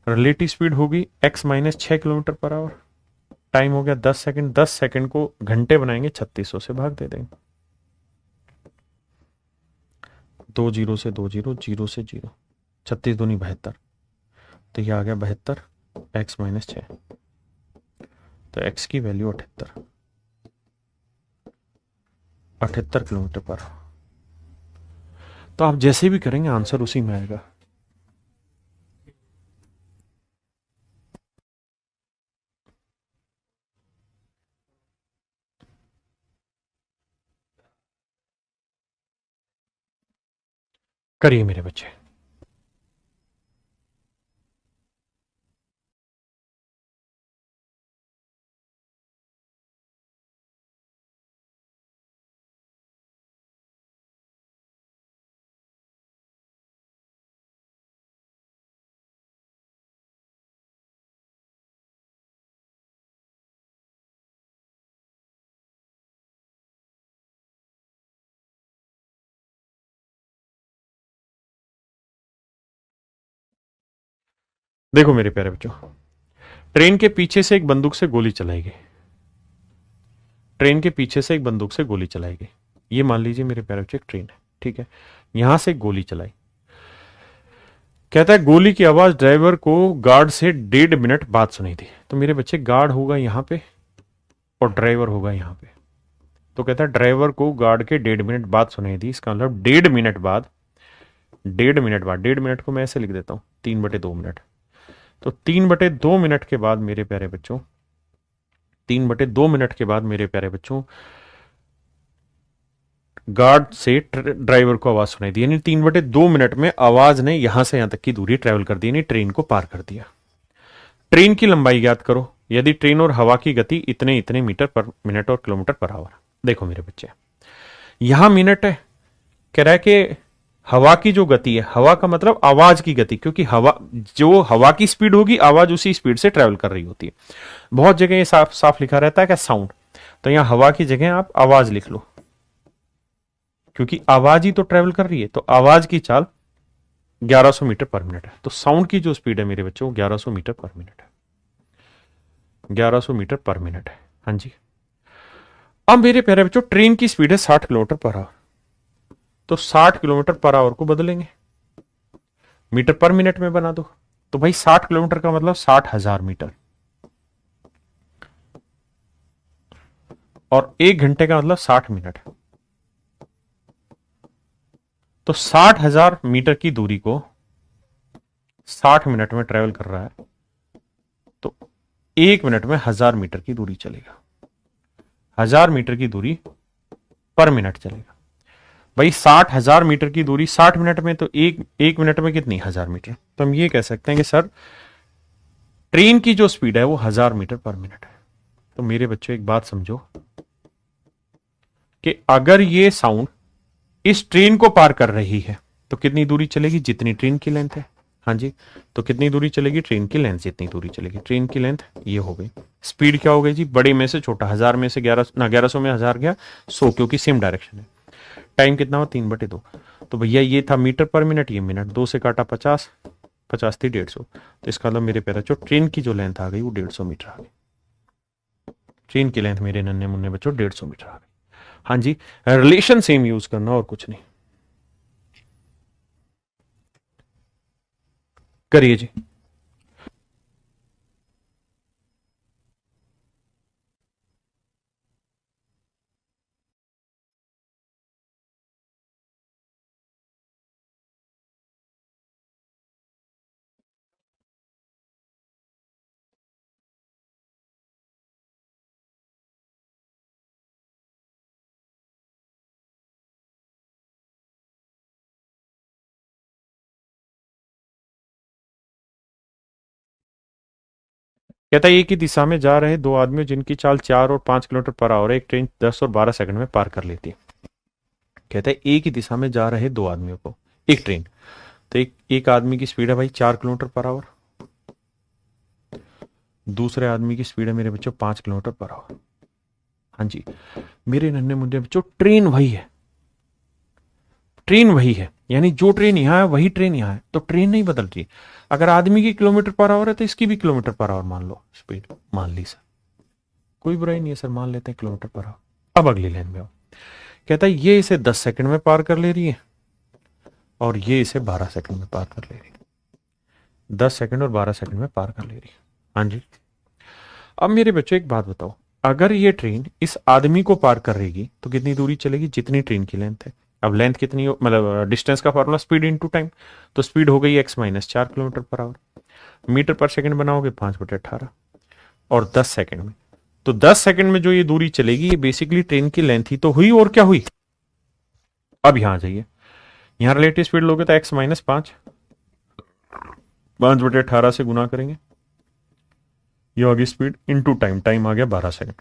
रिलेटिव स्पीड होगी x minus 6 kilometre per our, time हो गया 10 सेकंड, 10 सेकंड को घंटे बनाएंगे 3600 से भाग दे देंगे। 2 जीरो से 2 जीरो, जीरो से जीरो, 36 दूनी 72। तो ये आ गया 72 x माइनस 6। तो x की वैल्यू 78, 78 किलोमीटर पर। तो आप जैसे भी करेंगे आंसर उसी में आएगा। करिए मेरे बच्चे। देखो मेरे प्यारे बच्चों, ट्रेन के पीछे से एक बंदूक से गोली चलाई गई, ट्रेन के पीछे से एक बंदूक से गोली चलाई गई। ये मान लीजिए मेरे प्यारे बच्चों एक ट्रेन है, ठीक है, यहां से गोली चलाई। कहता है गोली की आवाज ड्राइवर को गार्ड से 1.5 मिनट बाद सुनी थी। तो मेरे बच्चे गार्ड होगा यहां पे और ड्राइवर होगा यहां पे। तो कहता है ड्राइवर को गार्ड के 1.5 मिनट बाद सुनाई दी, इसका मतलब 1.5 मिनट बाद, 1.5 मिनट बाद, 1.5 मिनट को मैं ऐसे लिख देता हूं 3/2 मिनट। तो 3/2 मिनट के बाद मेरे प्यारे बच्चों, 3/2 मिनट के बाद मेरे प्यारे बच्चों गार्ड से ड्राइवर को आवाज सुनाई दी, यानी 3/2 मिनट में आवाज ने यहां से यहां तक की दूरी ट्रेवल कर दी, यानी ट्रेन को पार कर दिया। ट्रेन की लंबाई ज्ञात करो यदि ट्रेन और हवा की गति इतने इतने मीटर पर मिनट और किलोमीटर पर आवर। देखो मेरे बच्चे, यहां मिनट है, कह रहा है कि हवा की जो गति है, हवा का मतलब आवाज की गति, क्योंकि हवा, जो हवा की स्पीड होगी आवाज उसी स्पीड से ट्रेवल कर रही होती है। बहुत जगह ये साफ साफ लिखा रहता है क्या साउंड, तो यहां हवा की जगह आप आवाज लिख लो, क्योंकि आवाज ही तो ट्रेवल कर रही है। तो आवाज की चाल 1100 मीटर पर मिनट है। तो साउंड की जो स्पीड है मेरे बच्चों 1100 मीटर पर मिनट है, 1100 मीटर पर मिनट है। हाँ जी। अब मेरे प्यारे बच्चों ट्रेन की स्पीड है 60 किलोमीटर पर आवर, तो 60 किलोमीटर पर आवर को बदलेंगे, मीटर पर मिनट में बना दो। तो भाई 60 किलोमीटर का मतलब 60,000 मीटर, और 1 घंटे का मतलब 60 मिनट। तो 60,000 मीटर की दूरी को 60 मिनट में ट्रेवल कर रहा है, तो 1 मिनट में 1000 मीटर की दूरी चलेगा, 1000 मीटर की दूरी पर मिनट चलेगा। भाई 60,000 मीटर की दूरी 60 मिनट में, तो एक मिनट में कितनी, 1000 मीटर। तो हम ये कह सकते हैं कि सर ट्रेन की जो स्पीड है वो 1000 मीटर पर मिनट है। तो मेरे बच्चों एक बात समझो कि अगर ये साउंड इस ट्रेन को पार कर रही है तो कितनी दूरी चलेगी, जितनी ट्रेन की लेंथ है। हाँ जी, तो कितनी दूरी चलेगी, ट्रेन की लेंथ जितनी दूरी चलेगी। ट्रेन की लेंथ ये हो गई, स्पीड क्या हो गई जी, बड़े में से छोटा, 1000 में से 1100 में 1000 गया 100, क्योंकि सेम डायरेक्शन है। टाइम कितना हो, 3/2। तो भैया ये था मीटर पर मिनट, ये मिनट, 2 से काटा 50, 50 थी 150। तो इसका मतलब मेरे प्यारे बच्चों ट्रेन की जो लेंथ आ गई वो 150 मीटर आ गई। ट्रेन की लेंथ मेरे नन्हे मुन्ने बच्चों 150 मीटर आ गई। हाँ जी, रिलेशन सेम यूज करना और कुछ नहीं। करिए जी। कहता है एक ही दिशा में जा रहे दो आदमी जिनकी चाल 4 और 5 किलोमीटर पर आवर है, एक ट्रेन 10 और 12 सेकंड में पार कर लेती है। कहता है एक ही दिशा में जा रहे दो आदमियों को, एक ट्रेन, तो एक आदमी की स्पीड है भाई 4 किलोमीटर पर आवर, दूसरे आदमी की स्पीड है मेरे बच्चों 5 किलोमीटर पर आवर। हाँ जी मेरे नन्हे मुन्ने बच्चों, ट्रेन वही है, ट्रेन वही है, यानी जो ट्रेन यहां है वही ट्रेन यहां है, तो ट्रेन नहीं बदल रही। अगर आदमी की किलोमीटर पर आवर है तो इसकी भी किलोमीटर पर आवर मान लो स्पीड, मान ली सर, कोई बुराई नहीं है सर, मान लेते हैं किलोमीटर पर आवर। अब अगली लाइन में आओ, कहता है ये इसे 10 सेकंड में पार कर ले रही है और ये इसे 12 सेकंड में पार कर ले रही है, 10 सेकंड और 12 सेकंड में पार कर ले रही है। हाँ जी। अब मेरे बच्चों एक बात बताओ, अगर ये ट्रेन इस आदमी को पार कर रहेगी तो कितनी दूरी चलेगी, जितनी ट्रेन की लेंथ है। अब लेंथ कितनी हो, मतलब डिस्टेंस का फॉर्मूला स्पीड इनटू टाइम, तो स्पीड हो गई x - 4 kilometre per hour, metre per second बनाओगे 5/18 और 10 सेकंड में, तो 10 सेकंड में जो ये दूरी चलेगी ये बेसिकली ट्रेन की लेंथ ही तो हुई, और क्या हुई। अब यहां जाइए, यहां रिलेटिव स्पीड लोगे तो x - 5/18 से गुना करेंगे, ये होगी स्पीड इनटू टाइम, टाइम आ गया 12 सेकंड,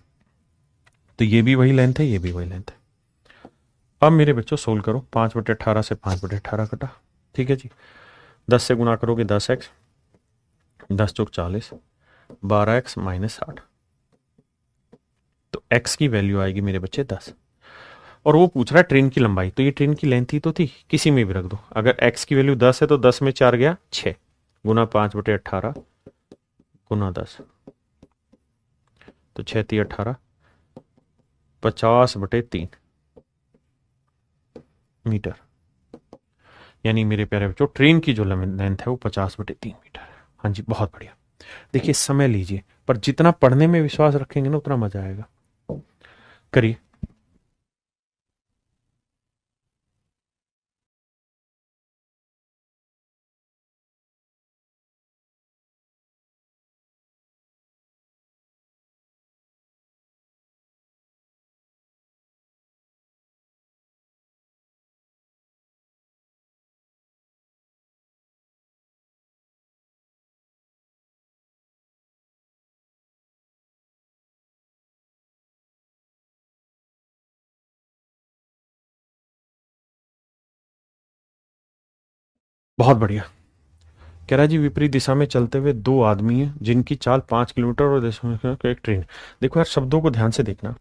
तो ये भी वही लेंथ है, ये भी वही लेंथ है। अब मेरे बच्चों सोल्व करो, 5/18 से 5/18 कटा, ठीक है जी, 10 से गुना करोगे 10x, 10 चौक 40, 12x - 60, तो x की वैल्यू आएगी मेरे बच्चे 10। और वो पूछ रहा है ट्रेन की लंबाई, तो ये ट्रेन की लेंथ ही तो थी, किसी में भी रख दो। अगर x की वैल्यू 10 है तो 10 में 4 गया 6, गुना 5/18 गुना 10, तो 6×3 = 18, 50/3 मीटर। यानी मेरे प्यारे बच्चों ट्रेन की जो लेंथ है वो 50/3 मीटर है। हाँ जी, बहुत बढ़िया। देखिए समय लीजिए, पर जितना पढ़ने में विश्वास रखेंगे ना उतना मजा आएगा। करिए। बहुत बढ़िया। कह रहा है जी विपरीत दिशा में चलते हुए दो आदमी हैं जिनकी चाल 5 किलोमीटर और एक ट्रेन। देखो यार शब्दों को ध्यान से देखना।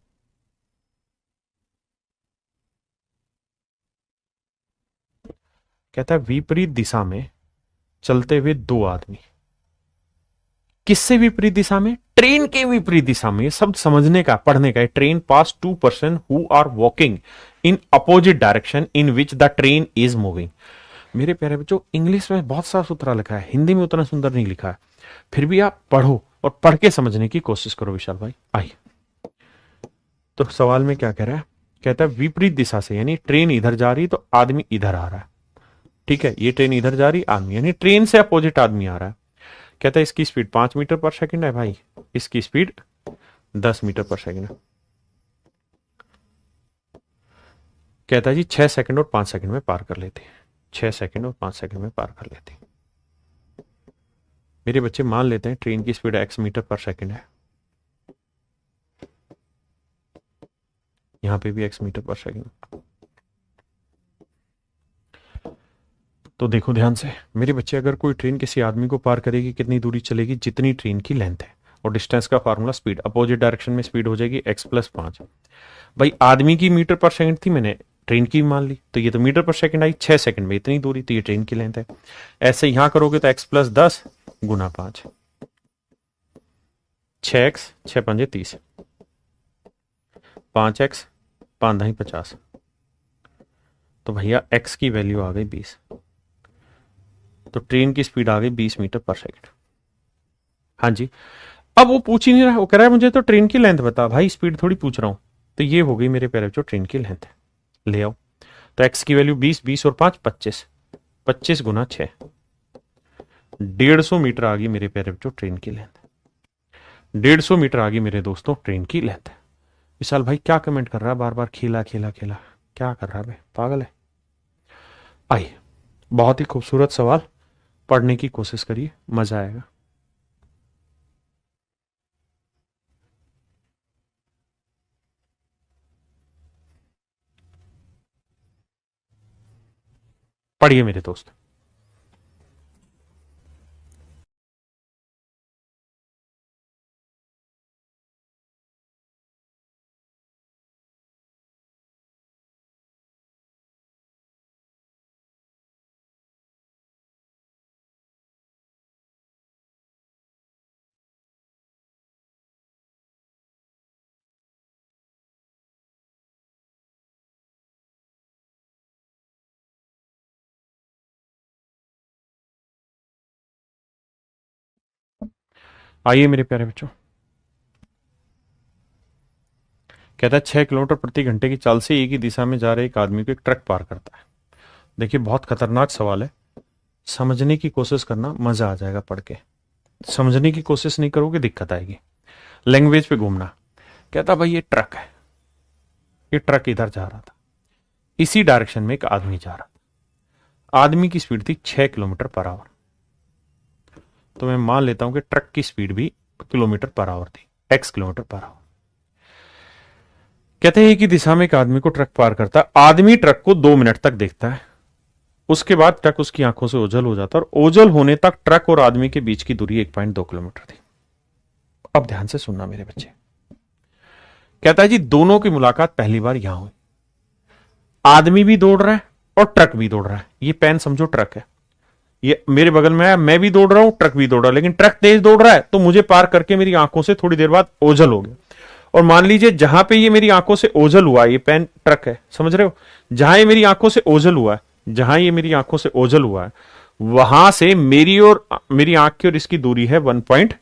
कहता है विपरीत दिशा में चलते हुए दो आदमी। किससे विपरीत दिशा में? ट्रेन के विपरीत दिशा में। ये शब्द समझने का, पढ़ने का है। Train pass 2 person who are walking in opposite direction in which the train is moving. मेरे प्यारे बच्चों इंग्लिश में बहुत साफ सुथरा लिखा है, हिंदी में उतना सुंदर नहीं लिखा है। फिर भी आप पढ़ो और पढ़ के समझने की कोशिश करो विशाल भाई। आइए, तो सवाल में क्या कह रहा है? कहता है विपरीत दिशा से, यानी ट्रेन इधर जा रही तो आदमी इधर आ रहा है। ठीक है, ये ट्रेन इधर जा रही, आदमी यानी ट्रेन से अपोजिट आदमी आ रहा है। कहता है इसकी स्पीड 5 मीटर पर सेकंड है भाई, इसकी स्पीड 10 मीटर पर सेकंड है। कहता है जी 6 सेकंड और 5 सेकंड में पार कर लेते हैं। 6 सेकंड और 5 सेकंड में पार कर लेते हैं। मेरे बच्चे मान लेते हैं ट्रेन की speed x metre per second है, यहां पे भी x मीटर पर सेकंड। तो देखो ध्यान से मेरे बच्चे, अगर कोई ट्रेन किसी आदमी को पार करेगी कितनी दूरी चलेगी? जितनी ट्रेन की लेंथ है। और डिस्टेंस का फार्मूला स्पीड, अपोजिट डायरेक्शन में स्पीड हो जाएगी x+5। भाई आदमी की मीटर पर सेकंड थी, मैंने ट्रेन की मान ली, तो ये तो मीटर पर सेकंड आई। 6 सेकंड में इतनी दूरी, तो ये ट्रेन की लेंथ है। ऐसे यहां करोगे तो x+10 गुना 5, 6x 6×5 = 30, 5x 5×2 = 50। तो भैया x की वैल्यू आ गई 20। तो ट्रेन की स्पीड आ गई 20 मीटर पर सेकंड। हाँ जी, अब वो पूछ ही नहीं रहा, वो कह रहा है मुझे तो ट्रेन की लेंथ बता। भाई स्पीड थोड़ी पूछ रहा हूं। तो ये हो गई मेरे प्यारे बच्चों ट्रेन की लेंथ है। ले आओ, तो x की वैल्यू 20, 20 और 5 25, 25 गुना 6, 150 मीटर आ गई मेरे प्यारे बच्चों ट्रेन की लेंथ। 150 मीटर आ गई मेरे दोस्तों ट्रेन की लेंथ। विशाल भाई क्या कमेंट कर रहा है बार बार? खेला खेला खेला, क्या कर रहा है भाई? पागल है। आइए, बहुत ही खूबसूरत सवाल, पढ़ने की कोशिश करिए, मजा आएगा। पढ़िए मेरे दोस्त। आइए मेरे प्यारे बच्चों, कहता है 6 किलोमीटर प्रति घंटे की चाल से एक ही दिशा में जा रहे एक आदमी को एक ट्रक पार करता है। देखिए बहुत खतरनाक सवाल है, समझने की कोशिश करना, मजा आ जाएगा पढ़ के। समझने की कोशिश नहीं करोगे दिक्कत आएगी। लैंग्वेज पे घूमना। कहता भाई ये ट्रक है, ये ट्रक इधर जा रहा था, इसी डायरेक्शन में एक आदमी जा रहा था। आदमी की स्पीड थी 6 किलोमीटर पर आवर। तो मैं मान लेता हूं कि ट्रक की स्पीड भी किलोमीटर पर आवर थी, x किलोमीटर पर आवर। कहते हैं कि दिशा में एक आदमी को ट्रक पार करता है। आदमी ट्रक को 2 मिनट तक देखता है, उसके बाद ट्रक उसकी आंखों से ओझल हो जाता है, और ओझल होने तक ट्रक और आदमी के बीच की दूरी 1.2 किलोमीटर थी। अब ध्यान से सुनना मेरे बच्चे। कहता है जी दोनों की मुलाकात पहली बार यहां हुई। आदमी भी दौड़ रहा है और ट्रक भी दौड़ रहा है। ये पेन समझो ट्रक है, ये मेरे बगल में है, मैं भी दौड़ रहा हूं, ट्रक भी दौड़ रहा है, लेकिन ट्रक तेज दौड़ रहा है तो मुझे पार करके मेरी आंखों से थोड़ी देर बाद ओझल हो गया। और मान लीजिए जहां पे ये मेरी आंखों से ओझल हुआ, ये पेन ट्रक है, समझ रहे हो, जहां ये मेरी आंखों से ओझल हुआ है, जहां ये मेरी आंखों से ओझल हुआ है, वहां से मेरी आंख की और इसकी दूरी है 1 पॉइंट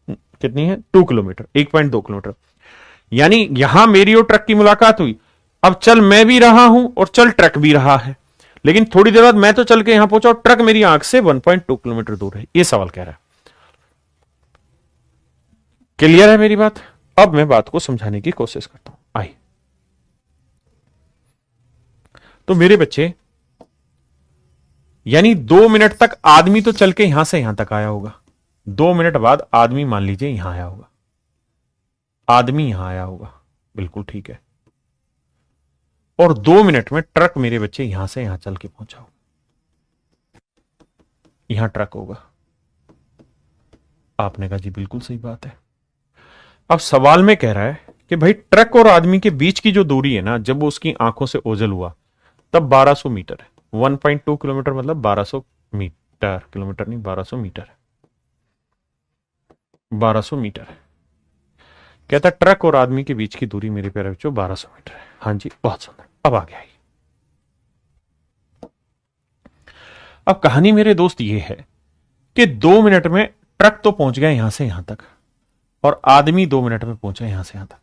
कितनी है, 2 किलोमीटर, 1.2 किलोमीटर। यानी यहां मेरी और ट्रक की मुलाकात हुई। अब चल मैं भी रहा हूं और चल ट्रक भी रहा है, लेकिन थोड़ी देर बाद मैं तो चल के यहां पहुंचा और ट्रक मेरी आंख से 1.2 किलोमीटर दूर है। यह सवाल कह रहा है। क्लियर है मेरी बात? अब मैं बात को समझाने की कोशिश करता हूं। आई तो मेरे बच्चे, यानी 2 मिनट तक आदमी तो चल के यहां से यहां तक आया होगा। 2 मिनट बाद आदमी मान लीजिए यहां आया होगा, आदमी यहां आया होगा, बिल्कुल ठीक है। और 2 मिनट में ट्रक मेरे बच्चे यहां से यहां चल के पहुंचा होगा, यहां ट्रक होगा। आपने कहा जी बिल्कुल सही बात है। अब सवाल में कह रहा है कि भाई ट्रक और आदमी के बीच की जो दूरी है ना, जब वो उसकी आंखों से ओझल हुआ तब 1200 मीटर है। 1.2 किलोमीटर मतलब 1200 मीटर, किलोमीटर नहीं, 1200 मीटर है, 1200 मीटर है। कहता ट्रक और आदमी के बीच की दूरी मेरे प्यारे बच्चों 1200 मीटर है। हाँ जी, बहुत सुंदर। अब आ गया। अब कहानी मेरे दोस्त ये है कि 2 मिनट में ट्रक तो पहुंच गया यहां से यहां तक, और आदमी 2 मिनट में पहुंचा यहां से यहां तक।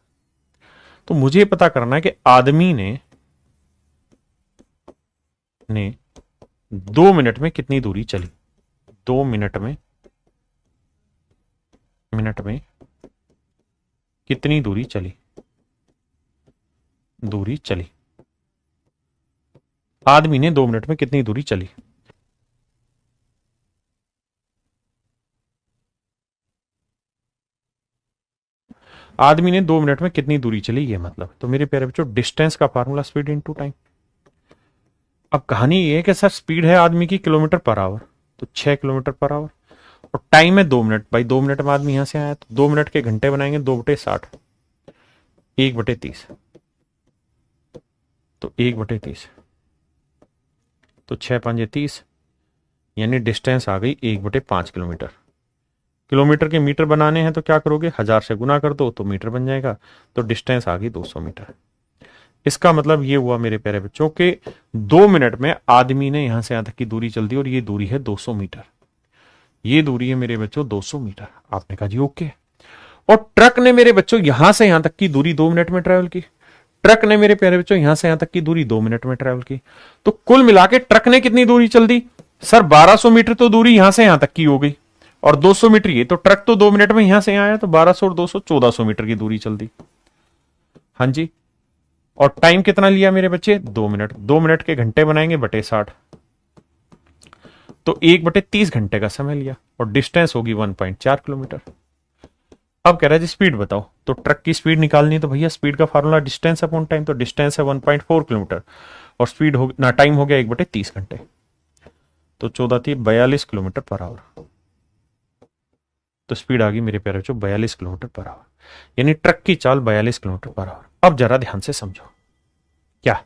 तो मुझे पता करना है कि आदमी ने 2 मिनट में कितनी दूरी चली। 2 मिनट में कितनी दूरी चली, आदमी ने 2 मिनट में कितनी दूरी चली। आदमी ने 2 मिनट में कितनी दूरी चली, ये मतलब। तो मेरे प्यारे बच्चों, डिस्टेंस का फार्मूला स्पीड इनटू टाइम। अब कहानी ये है कि सर स्पीड है आदमी की किलोमीटर पर आवर, तो 6 किलोमीटर पर आवर, और टाइम है 2 मिनट। भाई 2 मिनट में आदमी यहां से आया, तो 2 मिनट के घंटे बनाएंगे 2/60, 1/30, तो 1/30, तो 6×5=30, यानी डिस्टेंस आ गई 1/5 किलोमीटर। किलोमीटर के मीटर बनाने हैं तो क्या करोगे, 1000 से गुना कर दो तो मीटर बन जाएगा, तो डिस्टेंस आ गई 200 मीटर। इसका मतलब ये हुआ मेरे प्यारे बच्चों के 2 मिनट में आदमी ने यहां से यहां तक की दूरी चल दी, और ये दूरी है 200 मीटर। ये दूरी है मेरे बच्चों 200 मीटर। आपने कहा जी ओके। और ट्रक ने मेरे बच्चों यहां से यहां तक की दूरी 2 मिनट में ट्रेवल की। ट्रक ने मेरे प्यारे बच्चों यहां से यहां तक की दूरी 2 मिनट में ट्रेवल की। तो कुल मिला के ट्रक ने कितनी दूरी चल दी सर, 1200 मीटर तो दूरी यहां से यहां तक की हो गई, और 200 मीटर ये, तो ट्रक तो 2 मिनट में यहां से यहां आया, तो 1200 और 200 1400 मीटर की दूरी चल दी। हाँ जी। और टाइम कितना लिया मेरे बच्चे, 2 मिनट। 2 मिनट के घंटे बनाएंगे बटे 60, तो 1/30 घंटे का समय लिया, और डिस्टेंस होगी 1.4 किलोमीटर। अब कह रहा है जी स्पीड बताओ, तो ट्रक की स्पीड निकालनी है, तो भैया स्पीड का फार्मूला डिस्टेंस अपॉन टाइम, तो डिस्टेंस है 1.4 किलोमीटर, और स्पीड हो ना, टाइम हो गया 1/30 घंटे, तो 14×42 किलोमीटर पर आवर। तो स्पीड आ गई मेरे प्यारे बच्चों 42 किलोमीटर पर आवर, यानी ट्रक की चाल 42 किलोमीटर पर आवर। अब जरा ध्यान से समझो क्या।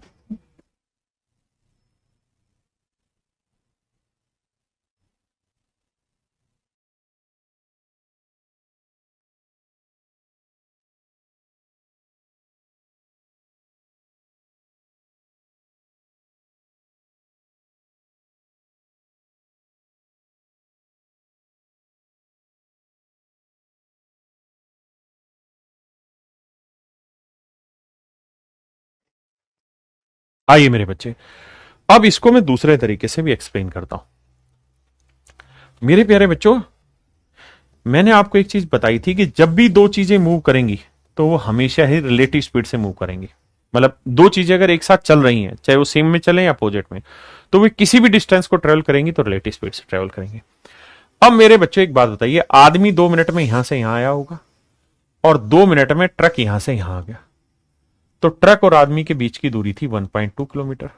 आइए मेरे बच्चे, अब इसको मैं दूसरे तरीके से भी एक्सप्लेन करता हूं। मेरे प्यारे बच्चों, मैंने आपको एक चीज बताई थी कि जब भी दो चीजें मूव करेंगी तो वो हमेशा ही रिलेटिव स्पीड से मूव करेंगी। मतलब दो चीजें अगर एक साथ चल रही हैं, चाहे वो सेम में चले या अपोजिट में, तो वे किसी भी डिस्टेंस को ट्रेवल करेंगी तो रिलेटिव स्पीड से ट्रेवल करेंगे। अब मेरे बच्चों एक बात बताइए, आदमी 2 मिनट में यहां से यहां आया होगा, और 2 मिनट में ट्रक यहां से यहां आ गया, तो ट्रक और आदमी के बीच की दूरी थी 1.2 किलोमीटर।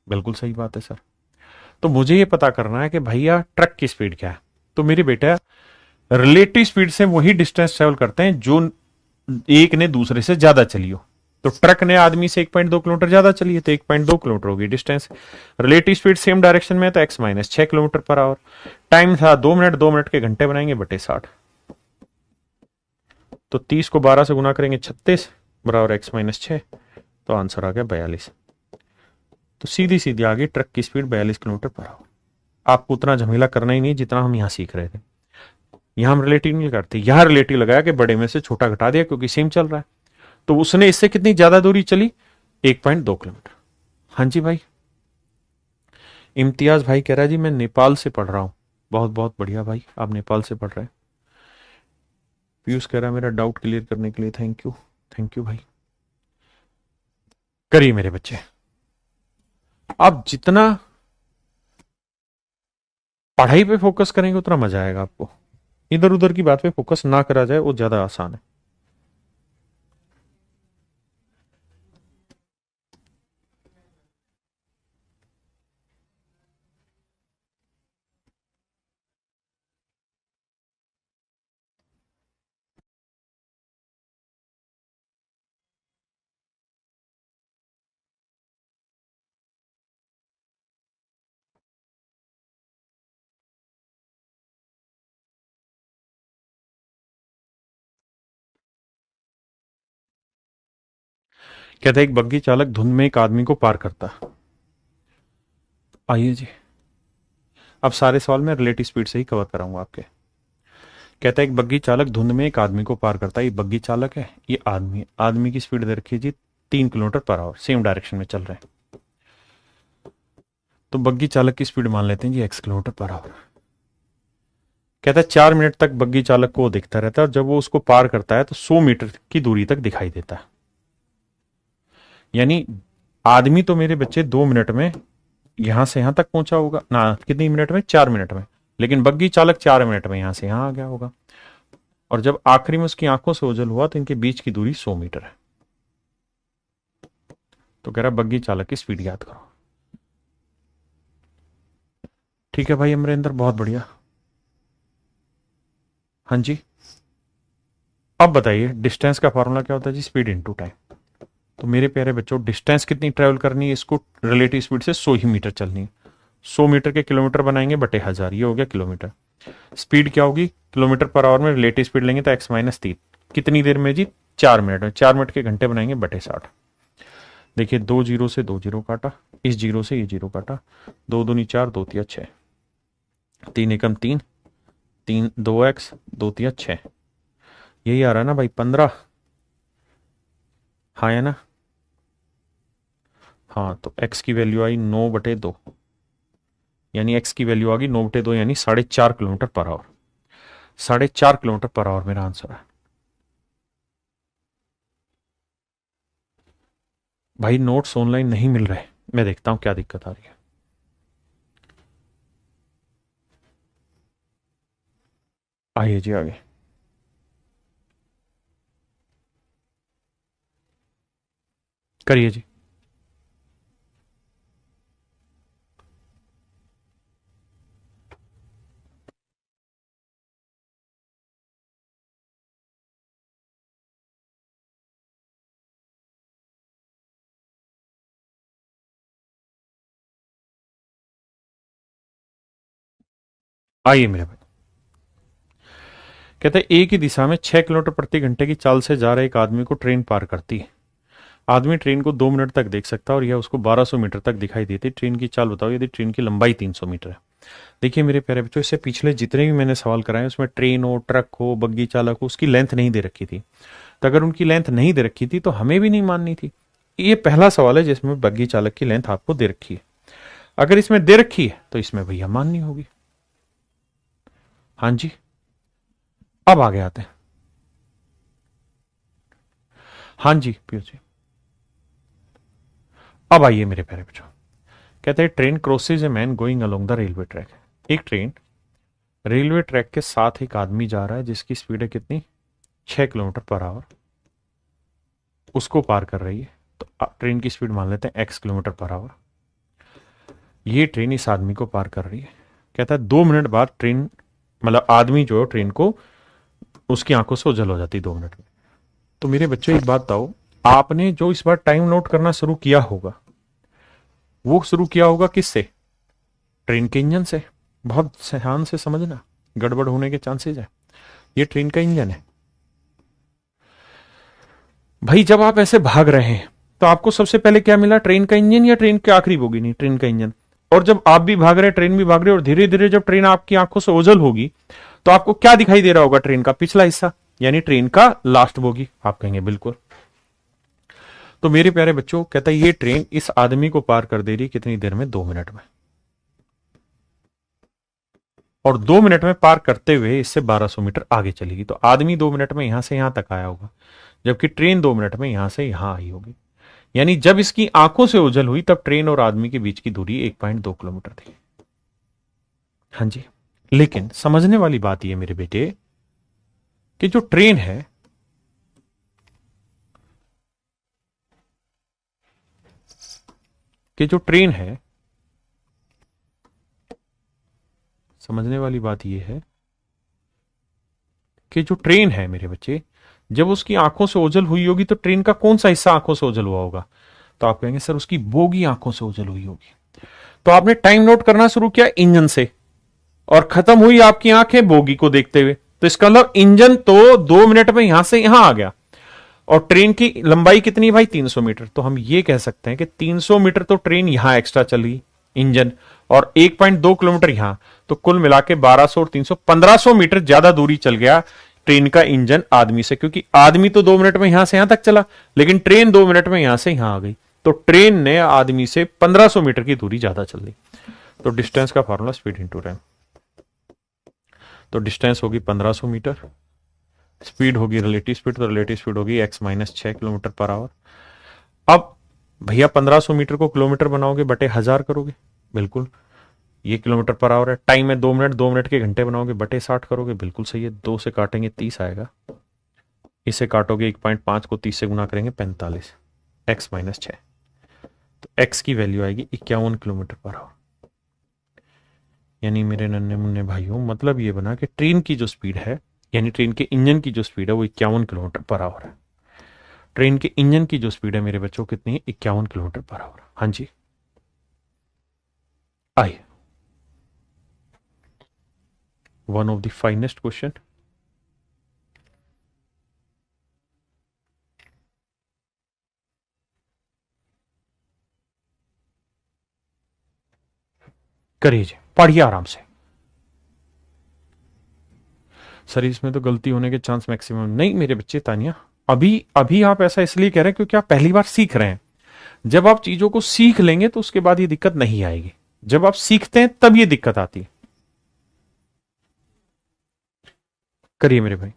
बिल्कुल सही बात है सर। तो मुझे यह पता करना है कि भैया ट्रक की स्पीड क्या है। तो मेरे बेटा, रिलेटिव स्पीड से वही डिस्टेंस ट्रेवल करते हैं जो एक ने दूसरे से ज्यादा चली हो। तो ट्रक ने आदमी से 1.2 किलोमीटर ज्यादा चली है, तो 1.2 किलोमीटर होगी distance. Relative speed same direction में है तो x minus 6 kilometre per our. Time था 2 मिनट, 2 मिनट के घंटे बनाएंगे बटे 60। तो 30 को 12 से गुना करेंगे 36 बराबर x माइनस 6, तो आंसर आ गया 42। तो सीधी सीधी आ गई ट्रक की स्पीड 42 किलोमीटर पर आवर। आपको उतना झमेला करना ही नहीं जितना हम यहां सीख रहे थे। यहां हम रिलेटिव नहीं करते, यहां रिलेटिव लगाया कि बड़े में से छोटा घटा दिया क्योंकि सेम चल रहा है। तो उसने इससे कितनी ज्यादा दूरी चली, 1.2 किलोमीटर। हाँ जी भाई। इम्तियाज भाई कह रहा है जी मैं नेपाल से पढ़ रहा हूं। बहुत बहुत बढ़िया भाई, आप नेपाल से पढ़ रहे हैं। पीयूष कह रहा है मेरा डाउट क्लियर करने के लिए थैंक यू। थैंक यू भाई। करिए मेरे बच्चे, आप जितना पढ़ाई पे फोकस करेंगे उतना मजा आएगा आपको। इधर उधर की बात पे फोकस ना करा जाए, वो ज्यादा आसान है। कहते हैं एक बग्गी चालक धुंध में एक आदमी को पार करता। आइए जी, अब सारे सवाल मैं रिलेटिव स्पीड से ही कवर कराऊंगा आपके। कहता है एक बग्गी चालक धुंध में एक आदमी को पार करता है। ये बग्गी चालक है, ये आदमी है। आदमी की स्पीड दे रखी है जी 3 kilometre per our, same direction में चल रहे हैं। तो बग्गी चालक की स्पीड मान लेते हैं जी x किलोमीटर पर आवर। कहता है 4 मिनट तक बग्गी चालक को दिखता रहता है, और जब वो उसको पार करता है तो 100 मीटर की दूरी तक दिखाई देता है। यानी आदमी तो मेरे बच्चे 2 मिनट में यहां से यहां तक पहुंचा होगा ना, कितनी मिनट में, 4 मिनट में। लेकिन बग्गी चालक 4 मिनट में यहां से यहां आ गया होगा, और जब आखिरी में उसकी आंखों से ओझल हुआ तो इनके बीच की दूरी 100 मीटर है। तो कह रहा बग्गी चालक की स्पीड याद करो। ठीक है भाई अमरेंद्र, बहुत बढ़िया। हाँ जी, अब बताइए डिस्टेंस का फॉर्मूला क्या होता है जी, स्पीड इनटू टाइम। तो मेरे प्यारे बच्चों, डिस्टेंस कितनी ट्रेवल करनी है, इसको रिलेटिव स्पीड से 100 ही मीटर चलनी है। 100 मीटर के किलोमीटर बनाएंगे बटे 1000, ये हो गया किलोमीटर। स्पीड क्या होगी किलोमीटर पर आवर में, रिलेटिव स्पीड लेंगे तो x माइनस 3। कितनी देर में जी, 4 मिनट में। 4 मिनट के घंटे बनाएंगे बटे 60। देखिए 2 जीरो से 2 जीरो काटा, इस जीरो से ये जीरो काटा, 2 दूनी 4, 2 तिया 6, 3 एकम 3, 3 2x, 2 तिया 6, यही आ रहा है ना भाई 15। हाँ है ना। हाँ तो x की वैल्यू आई 9/2, यानी x की वैल्यू आ गई 9/2, यानी 4.5 kilometre per our. 4.5 kilometre per our मेरा आंसर है। भाई नोट्स ऑनलाइन नहीं मिल रहे, मैं देखता हूं क्या दिक्कत आ रही है। आइए जी आगे। करिए जी। आइए मेरे भाई। कहते हैं एक ही दिशा में 6 किलोमीटर प्रति घंटे की चाल से जा रहे एक आदमी को ट्रेन पार करती है। आदमी ट्रेन को 2 मिनट तक देख सकता है और यह उसको 1200 मीटर तक दिखाई देती है। ट्रेन की चाल बताओ यदि ट्रेन की लंबाई 300 मीटर है। देखिए मेरे प्यारे बच्चों, इससे पिछले जितने भी मैंने सवाल कराए उसमें ट्रेन हो, ट्रक हो, बग्गी चालक हो, उसकी लेंथ नहीं दे रखी थी। तो अगर उनकी लेंथ नहीं दे रखी थी तो हमें भी नहीं माननी थी। ये पहला सवाल है जिसमें बग्गी चालक की लेंथ आपको दे रखी है। अगर इसमें दे रखी है तो इसमें भैया माननी होगी। हाँ जी, अब आगे आते हैं। हाँ जी पीयूष जी, अब आइए मेरे प्यारे बच्चों। कहते हैं train crosses a man going along the railway track. एक ट्रेन रेलवे ट्रैक के साथ एक आदमी जा रहा है जिसकी स्पीड है कितनी, 6 किलोमीटर पर आवर, उसको पार कर रही है। तो ट्रेन की स्पीड मान लेते हैं x किलोमीटर पर आवर। ये ट्रेन इस आदमी को पार कर रही है। कहता है 2 मिनट बाद ट्रेन, मतलब आदमी जो है ट्रेन को उसकी आंखों से ओझल हो जाती है 2 मिनट में। तो मेरे बच्चों एक बात बताओ, आपने जो इस बार टाइम नोट करना शुरू किया होगा वो शुरू किया होगा किससे? ट्रेन के इंजन से। बहुत ध्यान से समझना, गड़बड़ होने के चांसेस है। ये ट्रेन का इंजन है भाई। जब आप ऐसे भाग रहे हैं तो आपको सबसे पहले क्या मिला? ट्रेन का इंजन या ट्रेन के आखिरी बोगी? नहीं, ट्रेन का इंजन। और जब आप भी भाग रहे, ट्रेन भी भाग रहे, और धीरे धीरे जब ट्रेन आपकी आंखों से ओझल होगी तो आपको क्या दिखाई दे रहा होगा? ट्रेन का पिछला हिस्सा, यानी ट्रेन का लास्ट बोगी। आप कहेंगे बिल्कुल। तो मेरे प्यारे बच्चों, कहता है ये ट्रेन इस आदमी को पार कर दे रही कितनी देर में? 2 मिनट में। और 2 मिनट में पार करते हुए इससे 1200 मीटर आगे चलेगी। तो आदमी 2 मिनट में यहां से यहां तक आया होगा, जबकि ट्रेन 2 मिनट में यहां से यहां आई होगी। यानी जब इसकी आंखों से ओझल हुई तब ट्रेन और आदमी के बीच की दूरी 1.2 किलोमीटर थी। हाँ जी, लेकिन समझने वाली बात यह मेरे बेटे कि जो ट्रेन है समझने वाली बात यह है कि जो ट्रेन है मेरे बच्चे, जब उसकी आंखों से ओझल हुई होगी तो ट्रेन का कौन सा हिस्सा आंखों से ओझल हुआ होगा? तो आप कहेंगे सर उसकी बोगी आंखों से ओझल हुई होगी। तो आपने टाइम नोट करना शुरू किया इंजन से, और खत्म हुई आपकी आंखें बोगी को देखते हुए। तो इसका मतलब इंजन तो 2 मिनट में यहां से यहां आ गया, और ट्रेन की लंबाई कितनी भाई? 300 मीटर। तो हम ये कह सकते हैं कि 300 मीटर तो ट्रेन यहां एक्स्ट्रा चली इंजन, और 1.2 किलोमीटर यहां। तो कुल मिला के 1200 और 300, 1500 मीटर ज्यादा दूरी चल गया ट्रेन का इंजन आदमी से, क्योंकि आदमी तो 2 मिनट में यहां से यहां तक चला, लेकिन ट्रेन 2 मिनट में यहां से यहां आ गई। तो ट्रेन ने आदमी से 1500 मीटर की दूरी ज्यादा चल दी। तो डिस्टेंस का फॉर्मूला स्पीड इंटू टाइम। तो डिस्टेंस होगी 1500 मीटर, स्पीड होगी रिलेटिव स्पीड, तो रिलेटिव स्पीड होगी x-6 किलोमीटर पर आवर। अब भैया 1500 मीटर को किलोमीटर बनाओगे बटे 1000 करोगे, बिल्कुल ये किलोमीटर पर आवर है। टाइम है 2 मिनट, 2 मिनट के घंटे बनाओगे बटे 60 करोगे, बिल्कुल सही है। 2 से काटेंगे 30 आएगा, इसे काटोगे 1.5 को 30 से गुना करेंगे 45, x-6। तो x की वैल्यू आएगी 51 किलोमीटर पर आवर। यानी मेरे नन्हे मुन्ने भाइयों, मतलब ये बना कि ट्रेन की जो स्पीड है, यानी ट्रेन के इंजन की जो स्पीड है वो 51 किलोमीटर पर आवर है। ट्रेन के इंजन की जो स्पीड है मेरे बच्चों कितनी है? 51 किलोमीटर पर आवर। हाँ जी, आइए one of the finest question. करिए, पढ़िए आराम से। सर इसमें तो गलती होने के चांस मैक्सिमम नहीं मेरे बच्चे। तानिया, अभी अभी आप ऐसा इसलिए कह रहे हैं क्योंकि आप पहली बार सीख रहे हैं। जब आप चीजों को सीख लेंगे तो उसके बाद ये दिक्कत नहीं आएगी। जब आप सीखते हैं तब ये दिक्कत आती है। करिए मेरे भाई।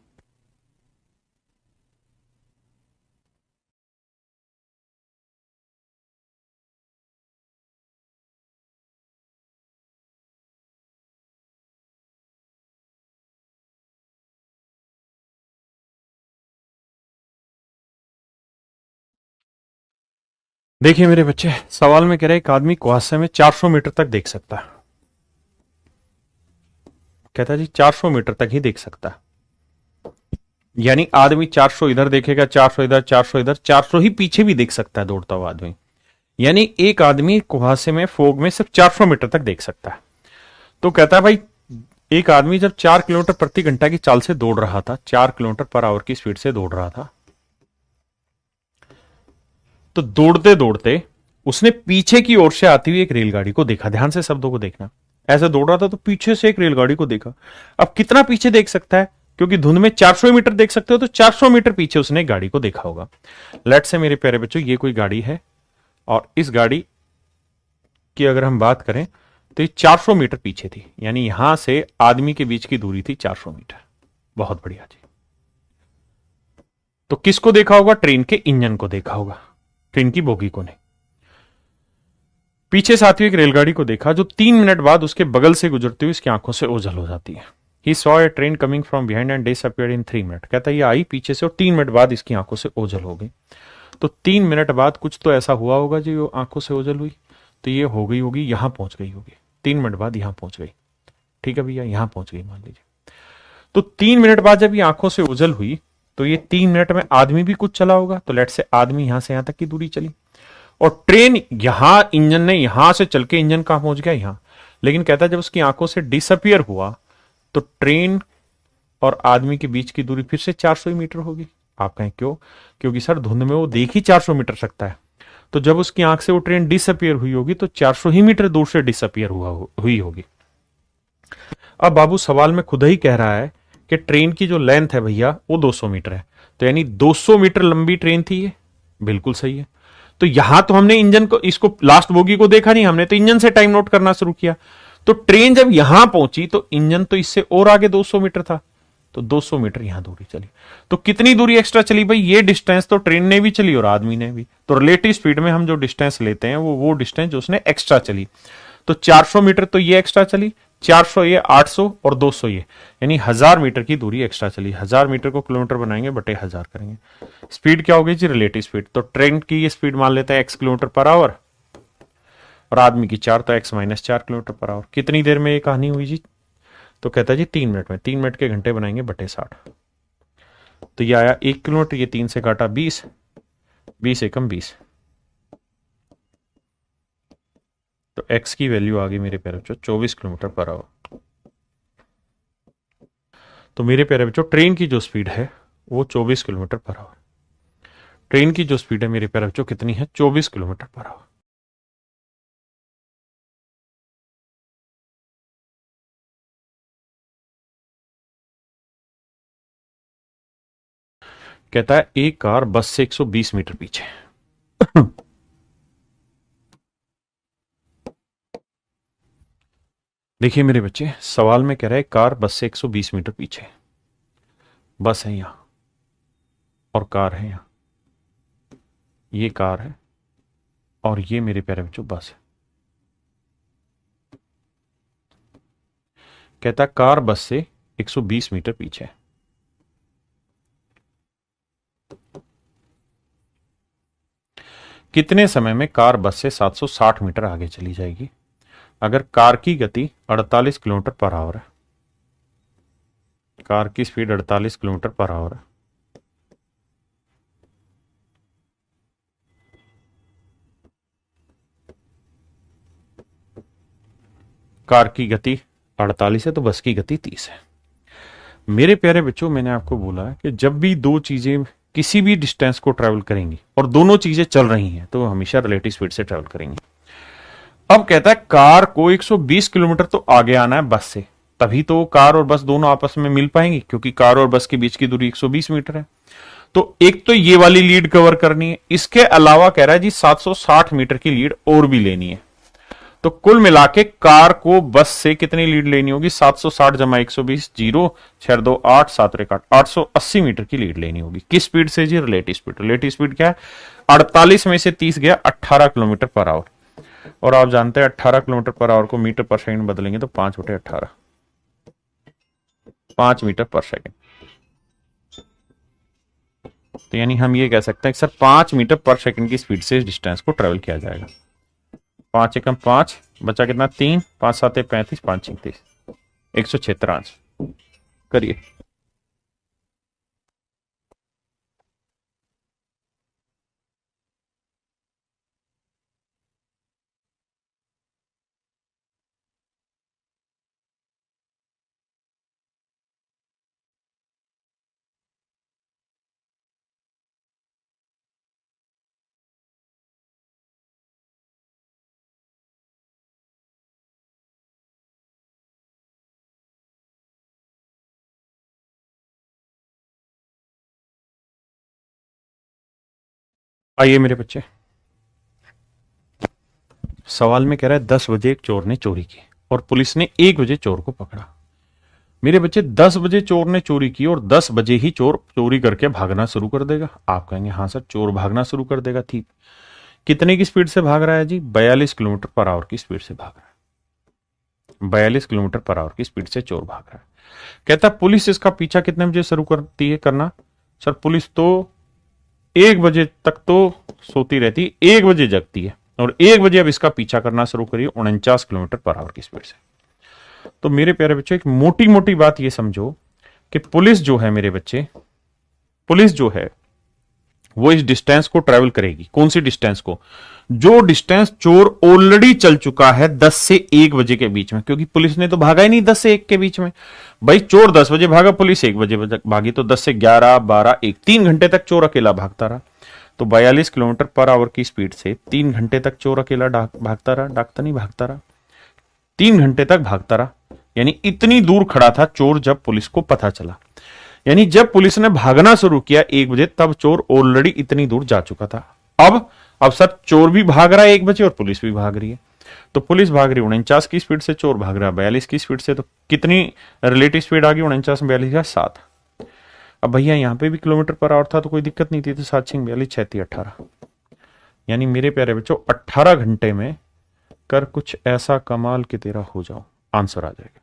देखिए मेरे बच्चे, सवाल में कह रहे एक आदमी कुहासे में 400 मीटर तक देख सकता है। कहता है जी 400 मीटर तक ही देख सकता है। यानी आदमी 400 इधर देखेगा, 400 इधर, 400 इधर, 400 ही पीछे भी देख सकता है दौड़ता हुआ आदमी। यानी एक आदमी कुहासे में, फोग में सिर्फ 400 मीटर तक देख सकता है। तो कहता है भाई एक आदमी जब 4 किलोमीटर प्रति घंटा की चाल से दौड़ रहा था, 4 किलोमीटर पर आवर की स्पीड से दौड़ रहा था, तो दौड़ते दौड़ते उसने पीछे की ओर से आती हुई एक रेलगाड़ी को देखा। ध्यान से शब्दों को देखना। ऐसे दौड़ रहा था तो पीछे से एक रेलगाड़ी को देखा। अब कितना पीछे देख सकता है? क्योंकि धुंध में 400 मीटर देख सकते हो, तो 400 मीटर पीछे उसने एक गाड़ी को देखा होगा। लेट से मेरे प्यारे बच्चों ये कोई गाड़ी है, और इस गाड़ी की अगर हम बात करें तो ये 400 मीटर पीछे थी। यानी यहां से आदमी के बीच की दूरी थी 400 मीटर। बहुत बढ़िया जी। तो किसको देखा होगा? ट्रेन के इंजन को देखा होगा, ट्रेन की बोगी को नहीं। पीछे साथ ही एक रेलगाड़ी को देखा जो 3 मिनट बाद उसके बगल से गुजरती हुई उसकी आंखों से ओझल हो जाती है। He saw a train coming from behind and disappeared in 3 minute. कहता है ये आई पीछे से और 3 मिनट बाद इसकी आंखों से ओझल हो गई। तो 3 मिनट बाद कुछ तो ऐसा हुआ होगा जो आंखों से ओझल हुई, तो ये हो गई होगी, यहां पहुंच गई होगी। 3 मिनट बाद यहां पहुंच गई। ठीक है भैया, यहां पहुंच गई मान लीजिए। तो 3 मिनट बाद जब ये आंखों से ओझल हुई तो ये 3 मिनट में आदमी भी कुछ चला होगा, तो लेट से आदमी यहां से यहां तक की दूरी चली, और ट्रेन यहां इंजन ने यहां से चल के इंजन कहां पहुंच गया, यहां। लेकिन कहता है जब उसकी आंखों से डिसअपियर हुआ तो ट्रेन और आदमी के बीच की दूरी फिर से 400 मीटर होगी। आप कहें क्यों? क्योंकि सर धुंध में वो देख ही 400 मीटर सकता है, तो जब उसकी आंख से वो ट्रेन डिसअपियर हुई होगी तो 400 ही मीटर दूर से डिसअपियर हुई होगी। अब बाबू सवाल में खुद ही कह रहा है कि ट्रेन की जो लेंथ है भैया वो 200 मीटर है, तो यानी 200 मीटर लंबी ट्रेन थी ये। बिल्कुल सही है। तो यहां तो हमने इंजन को, इसको लास्ट बोगी को देखा नहीं, हमने तो इंजन से टाइम नोट करना शुरू किया। तो ट्रेन जब यहां पहुंची तो इंजन तो इससे और आगे 200 मीटर था, तो 200 मीटर यहां दूरी चली। तो कितनी दूरी एक्स्ट्रा चली भाई? ये डिस्टेंस तो ट्रेन ने भी चली और आदमी ने भी। तो रिलेटिव स्पीड में हम जो डिस्टेंस लेते हैं वो डिस्टेंस जो उसने एक्स्ट्रा चली। तो 400 मीटर तो ये एक्स्ट्रा चली, 400 ये, 800 और 200 ये, यानी 1000 मीटर की दूरी एक्स्ट्रा चली। 1000 मीटर को किलोमीटर बनाएंगे बटे 1000 करेंगे। स्पीड क्या होगी जी? Relative speed. तो ट्रेन की ये स्पीड मान लेते हैं x किलोमीटर पर आवर, और आदमी की 4, तो x minus 4 kilometre per our. कितनी देर में ये कहानी हुई जी? तो कहता है जी 3 मिनट में। 3 मिनट के घंटे बनाएंगे बटे 60। तो ये आया 1 किलोमीटर, ये 3 से काटा 20, 20 एकम 20, तो x की वैल्यू आ गई मेरे प्यारे बच्चों 24 किलोमीटर पर आवर। तो मेरे प्यारे बच्चों ट्रेन की जो स्पीड है वो 24 किलोमीटर पर आवर। ट्रेन की जो स्पीड है मेरे प्यारे बच्चों कितनी है? 24 किलोमीटर पर आवर। कहता है एक कार बस से 120 मीटर पीछे। देखिए मेरे बच्चे, सवाल में कह रहा है कार बस से 120 मीटर पीछे। बस है यहां और कार है यहां, ये कार है और ये मेरे प्यारे बच्चों बस है। कहता कार बस से 120 मीटर पीछे है। कितने समय में कार बस से 760 मीटर आगे चली जाएगी? अगर कार की गति 48 किलोमीटर पर आवर है, कार की स्पीड 48 किलोमीटर पर आवर है, कार की गति 48 है तो बस की गति 30 है। मेरे प्यारे बच्चों, मैंने आपको बोला कि जब भी दो चीजें किसी भी डिस्टेंस को ट्रेवल करेंगी और दोनों चीजें चल रही हैं तो हमेशा रिलेटिव स्पीड से ट्रेवल करेंगी। अब कहता है कार को 120 किलोमीटर तो आगे आना है बस से, तभी तो कार और बस दोनों आपस में मिल पाएंगी, क्योंकि कार और बस के बीच की दूरी 120 मीटर है। तो एक तो ये वाली लीड कवर करनी है, इसके अलावा कह रहा है जी 760 मीटर की लीड और भी लेनी है। तो कुल मिला के कार को बस से कितनी लीड लेनी होगी? 760 जमा 120, 0 6 2 8 7 1 8, 880 मीटर की लीड लेनी होगी। किस स्पीड से जी? Relative speed. रिलेटिव स्पीड क्या है? 48 में से 30 गया, 18 किलोमीटर पर आवर। और आप जानते हैं 18 किलोमीटर पर आवर को मीटर पर सेकंड बदलेंगे तो 5/18, 5 मीटर पर सेकंड। तो यानी हम ये कह सकते हैं कि सर 5 मीटर पर सेकंड की स्पीड से इस डिस्टेंस को ट्रेवल किया जाएगा। 5 एकम 5, बचा कितना? 3, 5 7 35, 5 36, 176। करिए। आइए मेरे बच्चे, सवाल में कह रहा है 10 बजे एक चोर ने चोरी की और पुलिस ने 1 बजे चोर को पकड़ा। मेरे बच्चे 10 बजे चोर ने चोरी की और 10 बजे ही चोर चोरी करके भागना शुरू कर देगा। आप कहेंगे हाँ सर, चोर भागना शुरू कर देगा, ठीक। कितने की स्पीड से भाग रहा है जी? 42 किलोमीटर पर आवर की स्पीड से भाग रहा है। 42 किलोमीटर पर आवर की स्पीड से चोर भाग रहा है। कहता पुलिस इसका पीछा कितने बजे शुरू करती है करना? सर पुलिस तो 1 बजे तक तो सोती रहती, 1 बजे जगती है और 1 बजे अब इसका पीछा करना शुरू करिए 49 किलोमीटर पर आवर की स्पीड से। तो मेरे प्यारे बच्चों, एक मोटी मोटी बात ये समझो कि पुलिस जो है मेरे बच्चे, पुलिस जो है वो इस डिस्टेंस को ट्रेवल करेगी। कौन सी डिस्टेंस को? जो डिस्टेंस चोर ऑलरेडी चल चुका है 10 से 1 बजे के बीच में, क्योंकि पुलिस ने तो भागा ही नहीं 10 से 1 के बीच में। भाई चोर 10 बजे भागा, पुलिस 1 बजे भागी, तो 10 से 11, 12, 1, 3 घंटे तक चोर अकेला भागता रहा। तो 42 किलोमीटर पर आवर की स्पीड से 3 घंटे तक चोर अकेला भागता रहा, डाकता नहीं भागता रहा, 3 घंटे तक भागता रहा। यानी इतनी दूर खड़ा था चोर जब पुलिस को पता चला। यानी जब पुलिस ने भागना शुरू किया 1 बजे, तब चोर ऑलरेडी इतनी दूर जा चुका था। अब सर चोर भी भाग रहा है 1 बजे और पुलिस भी भाग रही है। तो पुलिस भाग रही है 49 की स्पीड से, चोर भाग रहा है 42 की स्पीड से। तो कितनी रिलेटिव स्पीड आ गई? 49 में 42 का 7। अब भैया यहां पे भी किलोमीटर पर आवर था तो कोई दिक्कत नहीं थी, तो 7 6 42 36 18। यानी मेरे प्यारे बच्चों 18 घंटे में कर कुछ ऐसा कमाल कि तेरा हो जाओ, आंसर आ जाएगा।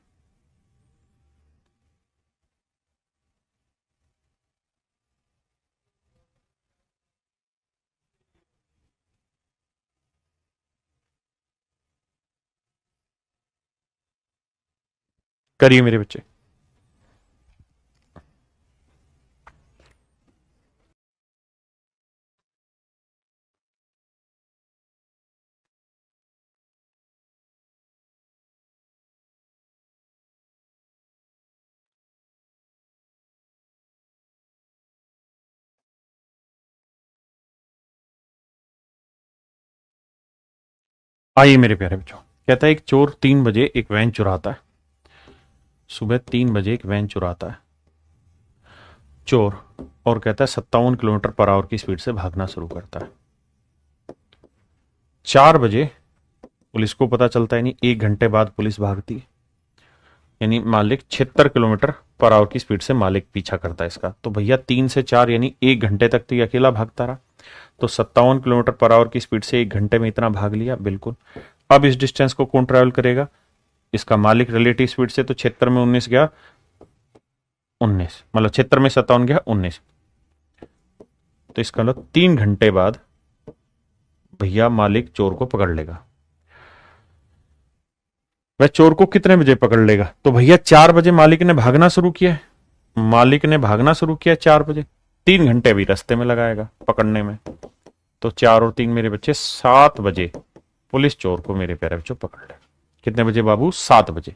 करिए मेरे बच्चे। आइए मेरे प्यारे बच्चों, कहता है एक चोर 3 बजे एक वैन चुराता है। सुबह 3 बजे एक वैन चुराता है चोर, और कहता है 57 किलोमीटर पर आवर की स्पीड से भागना शुरू करता है। 4 बजे पुलिस को पता चलता है, नहीं 1 घंटे बाद पुलिस भागती है। यानी मालिक 76 किलोमीटर पर आवर की स्पीड से मालिक पीछा करता है इसका। तो भैया 3 से 4 यानी 1 घंटे तक तो ये अकेला भागता रहा। तो 57 किलोमीटर पर आवर की स्पीड से 1 घंटे में इतना भाग लिया, बिल्कुल। अब इस डिस्टेंस को कौन ट्रेवल करेगा? इसका मालिक रिलेटिव स्पीड से। तो 76 में 19 गया 19, मतलब 76 में 57 गया 19। तो इसका मतलब 3 घंटे बाद भैया मालिक चोर को पकड़ लेगा। वह चोर को कितने बजे पकड़ लेगा? तो भैया 4 बजे मालिक ने भागना शुरू किया। मालिक ने भागना शुरू किया 4 बजे, 3 घंटे भी रास्ते में लगाएगा पकड़ने में। तो 4 और 3 मेरे बच्चे 7 बजे पुलिस चोर को मेरे प्यारे बच्चों पकड़ ले। कितने बजे बाबू? 7 बजे।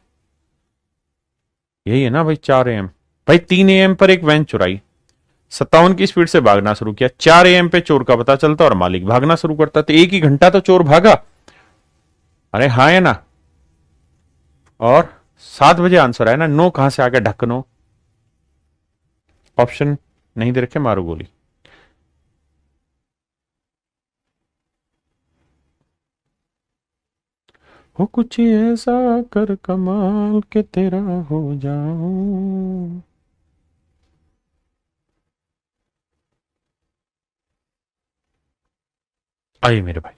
यही है ना भाई 4 AM। भाई 3 AM पर एक वैन चुराई, 57 की स्पीड से भागना शुरू किया, 4 AM पे चोर का पता चलता और मालिक भागना शुरू करता। तो 1 ही घंटा तो चोर भागा। अरे हाँ है ना? और 7 बजे आंसर है ना। नो कहां से आ गया? ढक्कनो। ऑप्शन नहीं दे रखे, मारो गोली। हो कुछ ऐसा कर कमाल के तेरा हो जाऊं। आइए मेरे भाई।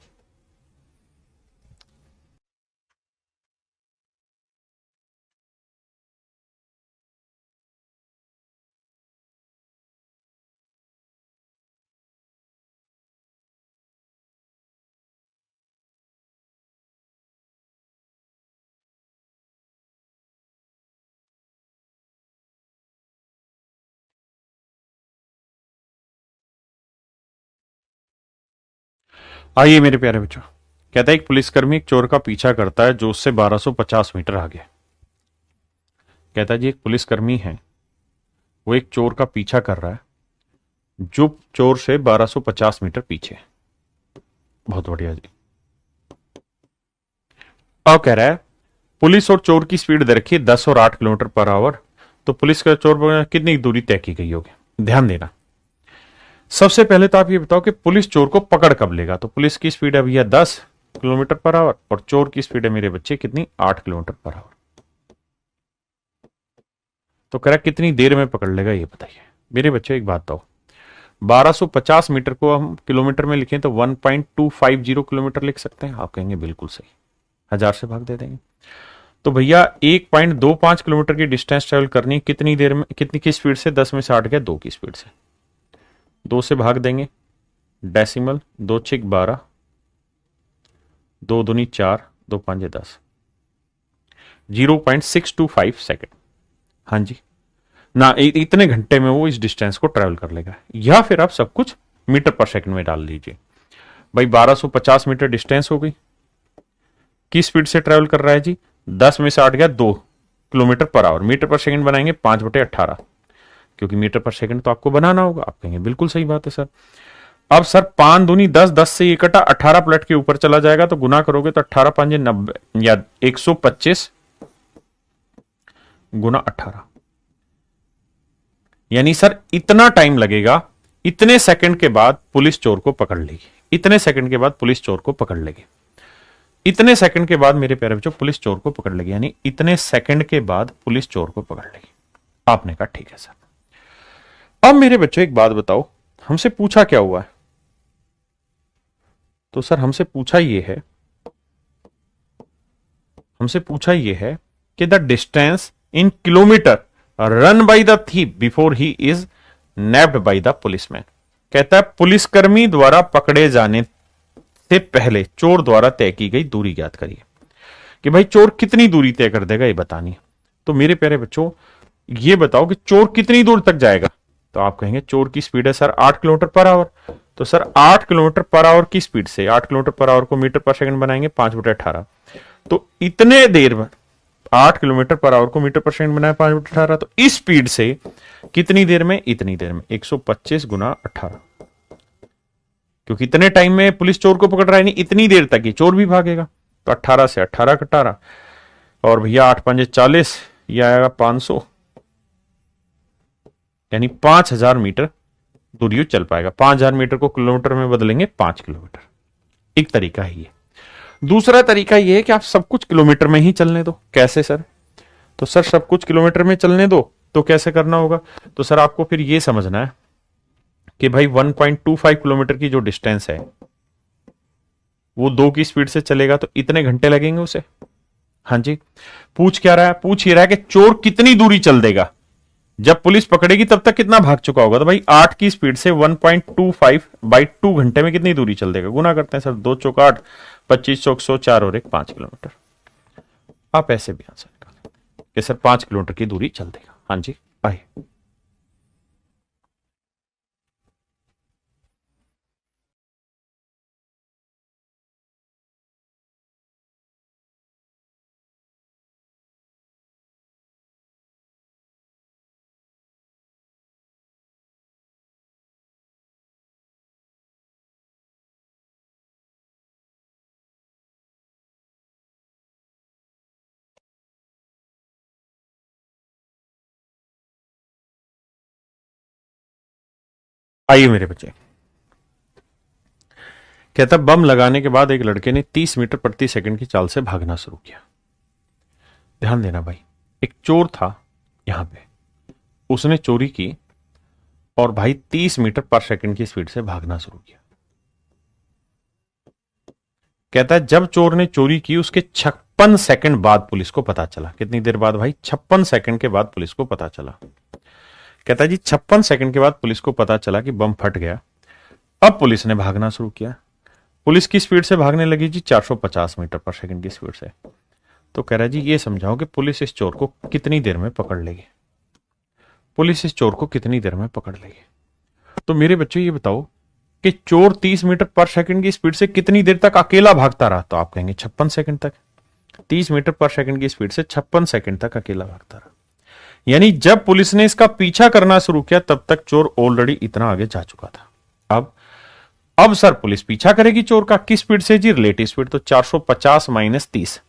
आइए मेरे प्यारे बच्चों, कहता है एक पुलिसकर्मी एक चोर का पीछा करता है जो उससे 1250 मीटर आगे। कहता है जी एक पुलिसकर्मी है, वो एक चोर का पीछा कर रहा है जो चोर से 1250 मीटर पीछे है। बहुत बढ़िया जी। अब कह रहा है पुलिस और चोर की स्पीड दे रखी है 10 और 8 किलोमीटर पर आवर। तो पुलिस का चोर पर कितनी दूरी तय की गई होगी? ध्यान देना। सबसे पहले तो आप ये बताओ कि पुलिस चोर को पकड़ कब लेगा? तो पुलिस की स्पीड है भैया 10 किलोमीटर पर आवर और चोर की स्पीड है मेरे बच्चे कितनी? 8 किलोमीटर पर आवर। तो कह रहा कितनी देर में पकड़ लेगा ये बताइए मेरे बच्चे। एक बात बताओ, 1250 मीटर को हम किलोमीटर में लिखें तो 1.250 किलोमीटर लिख सकते हैं। आप कहेंगे बिल्कुल सही, 1000 से भाग दे देंगे। तो भैया 1.25 किलोमीटर की डिस्टेंस ट्रेवल करनी कितनी देर में, कितनी की स्पीड से? 10 में से 8 गया 2 की स्पीड से। 2 से भाग देंगे, डेसिमल 2 6 12, 2 दूनी 4, 2 5 10, 0.625 सेकेंड। हाँ जी, ना इतने घंटे में वो इस डिस्टेंस को ट्रेवल कर लेगा। या फिर आप सब कुछ मीटर पर सेकंड में डाल लीजिए। भाई 1250 मीटर डिस्टेंस हो गई, किस स्पीड से ट्रेवल कर रहा है जी? 10 में से 8 गया 2 kilometre per hour. Metre per second बनाएंगे 5/18, क्योंकि मीटर पर सेकंड तो आपको बनाना होगा। आप कहेंगे बिल्कुल सही बात है सर। अब सर 5 दूनी 10, 10 से ये कटा 18 पलट के ऊपर चला जाएगा, तो गुना करोगे तो 18 5 90 या 125 गुना 18, यानी सर इतना टाइम लगेगा। इतने सेकंड के बाद पुलिस चोर को पकड़ लेगी, इतने सेकंड के बाद पुलिस चोर को पकड़ लेगी, इतने सेकंड के बाद मेरे प्यारे बच्चों पुलिस चोर को पकड़ लेगी, यानी इतने सेकंड के बाद पुलिस चोर को पकड़ लेगी। आपने कहा ठीक है सर। अब मेरे बच्चों एक बात बताओ, हमसे पूछा क्या हुआ है? तो सर हमसे पूछा ये है कि the distance in kilometre run by the thief before he is nabbed by the policeman. कहता है पुलिसकर्मी द्वारा पकड़े जाने से पहले चोर द्वारा तय की गई दूरी ज्ञात करिए। कि भाई चोर कितनी दूरी तय कर देगा ये बतानी है। तो मेरे प्यारे बच्चों ये बताओ कि चोर कितनी दूर तक जाएगा? तो आप कहेंगे चोर की स्पीड है सर 8 किलोमीटर पर आवर। तो सर 8 किलोमीटर पर आवर की स्पीड से 8 किलोमीटर पर आवर को मीटर पर सेकंड बनाएंगे 5/18, तो इतने देर में 8 किलोमीटर पर आवर को मीटर पर सेकंड बनाए 5/18, तो इस स्पीड से कितनी देर में? इतनी देर में 125 गुना 18, क्योंकि इतने टाइम में पुलिस चोर को पकड़ रहा है, नहीं इतनी देर तक ही चोर भी भागेगा। तो 18 से 18 कटा रहा, और भैया 8 5 40, यह आएगा 500, यानी 5000 मीटर दूरी चल पाएगा। 5000 मीटर को किलोमीटर में बदलेंगे 5 किलोमीटर। एक तरीका है ये। दूसरा तरीका ये है कि आप सब कुछ किलोमीटर में ही चलने दो। कैसे सर? तो सर सब कुछ किलोमीटर में चलने दो तो कैसे करना होगा? तो सर आपको फिर ये समझना है कि भाई 1.25 किलोमीटर की जो डिस्टेंस है वो 2 की स्पीड से चलेगा, तो इतने घंटे लगेंगे उसे। हाँ जी, पूछ क्या रहा है? पूछ ये रहा है कि चोर कितनी दूरी चल देगा, जब पुलिस पकड़ेगी तब तक कितना भाग चुका होगा। तो भाई 8 की स्पीड से 1.25 बाई 2 घंटे में कितनी दूरी चल देगा? गुना करते हैं सर, 2 चौक 8, 25 चौक 100, 4 और 1 5 किलोमीटर। आप ऐसे भी आंसर निकालें कि सर 5 किलोमीटर की दूरी चल देगा। हाँ जी आइए। आइए मेरे बच्चे, कहता बम लगाने के बाद एक लड़के ने 30 मीटर प्रति सेकंड की चाल से भागना शुरू किया। ध्यान देना भाई, एक चोर था यहां पे, उसने चोरी की और भाई 30 मीटर पर सेकंड की स्पीड से भागना शुरू किया। कहता है जब चोर ने चोरी की उसके 56 सेकंड बाद पुलिस को पता चला। कितनी देर बाद भाई? 56 सेकंड के बाद पुलिस को पता चला। कहता है जी 56 सेकंड के बाद पुलिस को पता चला कि बम फट गया। अब पुलिस ने भागना शुरू किया। पुलिस की स्पीड से भागने लगी जी 450 मीटर पर सेकंड की स्पीड से। तो कह रहा है जी ये समझाओ कि पुलिस इस चोर को कितनी देर में पकड़ लेगी? पुलिस इस चोर को कितनी देर में पकड़ लेगी? तो मेरे बच्चों ये बताओ कि चोर 30 मीटर पर सेकंड की स्पीड से कितनी देर तक अकेला भागता रहा? तो आप कहेंगे 56 सेकंड तक। 30 मीटर पर सेकंड की स्पीड से 56 सेकंड तक अकेला भागता रहा, यानी जब पुलिस ने इसका पीछा करना शुरू किया तब तक चोर ऑलरेडी इतना आगे जा चुका था। अब सर पुलिस पीछा करेगी चोर का किस स्पीड से जी? Relative speed. तो 450 माइनस 30,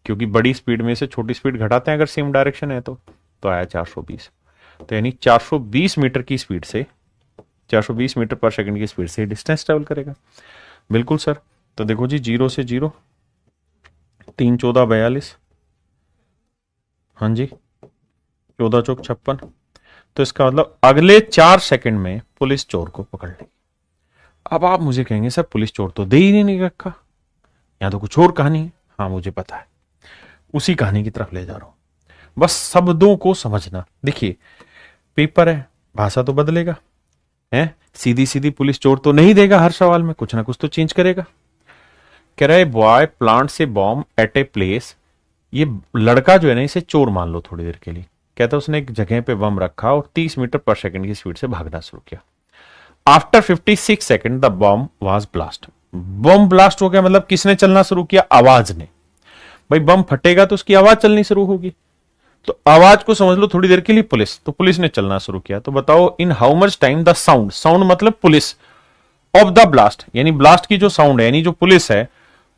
क्योंकि बड़ी स्पीड में से छोटी स्पीड घटाते हैं अगर सेम डायरेक्शन है तो आया 420। तो यानी 420 मीटर की स्पीड से, 420 मीटर पर सेकंड की स्पीड से डिस्टेंस ट्रेवल करेगा। बिल्कुल सर। तो देखो जी 0 से 0, 3 14 42, हाँ जी 14 चौक 56। तो इसका मतलब अगले 4 सेकंड में पुलिस चोर को पकड़ लेगी। अब आप मुझे कहेंगे सर पुलिस चोर तो दे ही नहीं रखा, यहां तो कुछ और कहानी है। हाँ मुझे पता है, उसी कहानी की तरफ ले जा रहा हूं, बस शब्दों को समझना। देखिए पेपर है, भाषा तो बदलेगा है, सीधी सीधी पुलिस चोर तो नहीं देगा, हर सवाल में कुछ ना कुछ तो चेंज करेगा। कह रहा है बॉय प्लांट से बॉम्ब एट ए प्लेस। ये लड़का जो है ना इसे चोर मान लो थोड़ी देर के लिए, कहता उसने एक जगह पे बम रखा और 30 मीटर पर सेकंड की स्पीड से भागना शुरू किया। After 56 second the bomb was blast. Bomb blast हो गया मतलब किसने चलना शुरू किया? आवाज ने। भाई बम फटेगा तो उसकी आवाज चलनी शुरू होगी, तो आवाज को समझ लो थोड़ी देर के लिए पुलिस, तो पुलिस ने चलना शुरू किया। तो बताओ in how much time the sound, sound मतलब पुलिस, ऑफ द ब्लास्ट यानी ब्लास्ट की जो साउंड है यानी जो पुलिस है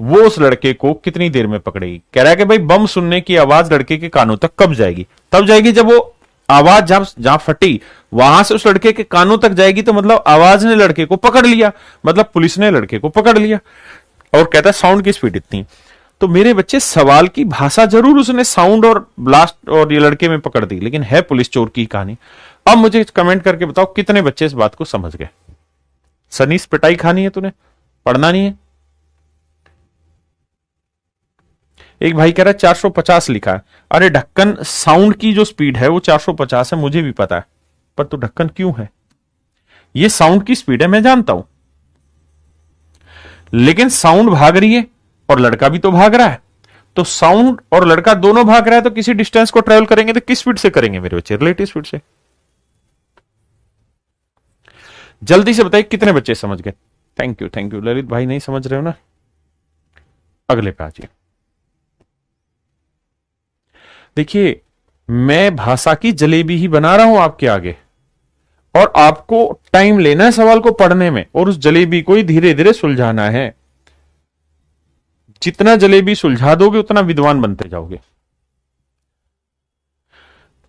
वो उस लड़के को कितनी देर में पकड़ेगी? कह रहा है कि भाई बम सुनने की आवाज लड़के के कानों तक कब जाएगी? तब जाएगी जब वो आवाज जहां फटी वहां से उस लड़के के कानों तक जाएगी, तो मतलब आवाज ने लड़के को पकड़ लिया, मतलब पुलिस ने लड़के को पकड़ लिया। और कहता है साउंड की स्पीड इतनी। तो मेरे बच्चे सवाल की भाषा जरूर उसने साउंड और ब्लास्ट और ये लड़के में पकड़ दी, लेकिन है पुलिस चोर की कहानी। अब मुझे कमेंट करके बताओ कितने बच्चे इस बात को समझ गए? सनी पिटाई खानी है तूने, पढ़ना नहीं है। एक भाई कह रहा है 450 लिखा है। अरे ढक्कन, साउंड की जो स्पीड है वो 450 है, मुझे भी पता है, पर तो ढक्कन क्यों है? ये साउंड की स्पीड है, मैं जानता हूं, लेकिन साउंड भाग रही है और लड़का भी तो भाग रहा है। तो साउंड और लड़का दोनों भाग रहा है, तो किसी डिस्टेंस को ट्रेवल करेंगे तो किस स्पीड से करेंगे मेरे बच्चे? रिलेटिव स्पीड से। जल्दी से बताइए कितने बच्चे समझ गए? थैंक यू ललित भाई, नहीं समझ रहे हो ना? अगले पे आ जाइए। देखिए मैं भाषा की जलेबी ही बना रहा हूं आपके आगे, और आपको टाइम लेना है सवाल को पढ़ने में और उस जलेबी को ही धीरे धीरे सुलझाना है। जितना जलेबी सुलझा दोगे उतना विद्वान बनते जाओगे।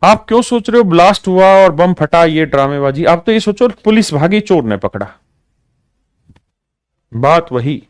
आप क्यों सोच रहे हो ब्लास्ट हुआ और बम फटा ये ड्रामेबाजी? आप तो ये सोचो पुलिस भागी, चोर ने पकड़ा। बात वही।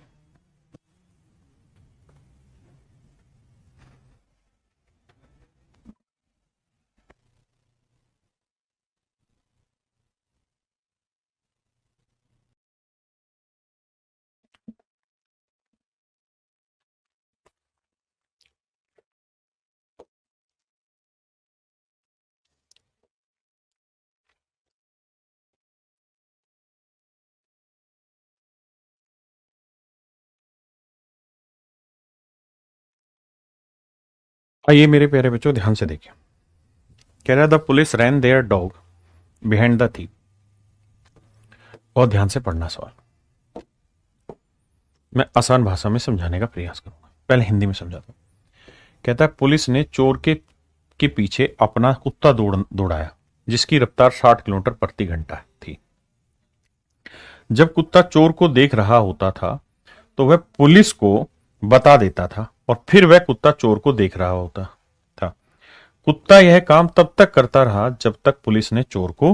आइए मेरे प्यारे बच्चों ध्यान से देखिए। कह रहा the police ran their dog behind the thief. और ध्यान से पढ़ना सवाल, मैं आसान भाषा में समझाने का प्रयास करूंगा, पहले हिंदी में समझाता हूं। कहता है पुलिस ने चोर के पीछे अपना कुत्ता दौड़ाया जिसकी रफ्तार 60 किलोमीटर प्रति घंटा थी। जब कुत्ता चोर को देख रहा होता था तो वह पुलिस को बता देता था और फिर वह कुत्ता चोर को देख रहा होता था। कुत्ता यह काम तब तक करता रहा जब तक पुलिस ने चोर को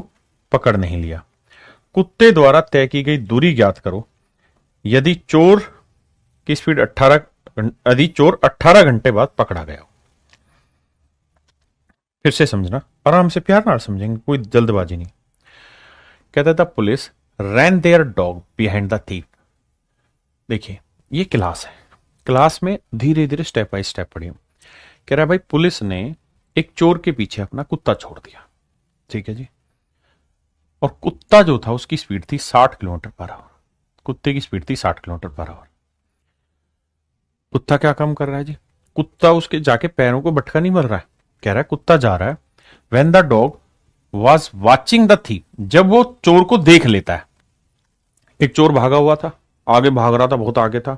पकड़ नहीं लिया। कुत्ते द्वारा तय की गई दूरी ज्ञात करो। यदि चोर की स्पीड 18 घंटे बाद पकड़ा गया हो। फिर से समझना, आराम से प्यार नाल समझेंगे, कोई जल्दबाजी नहीं। कहता था police ran their dog behind the thief. देखिए ये क्लास है, क्लास में धीरे धीरे स्टेप बाय स्टेप पढ़िए। कह रहा है भाई पुलिस ने एक चोर के पीछे अपना कुत्ता छोड़ दिया, ठीक है जी, और कुत्ता जो था उसकी स्पीड थी 60 किलोमीटर पर आवर। कुत्ते की स्पीड थी 60 किलोमीटर पर आवर। कुत्ता क्या काम कर रहा है जी? कुत्ता उसके जाके पैरों को बटका नहीं मर रहा है। कह रहा है कुत्ता जा रहा है। When the dog was watching the thief, जब वो चोर को देख लेता है। एक चोर भागा हुआ था, आगे भाग रहा था, बहुत आगे था।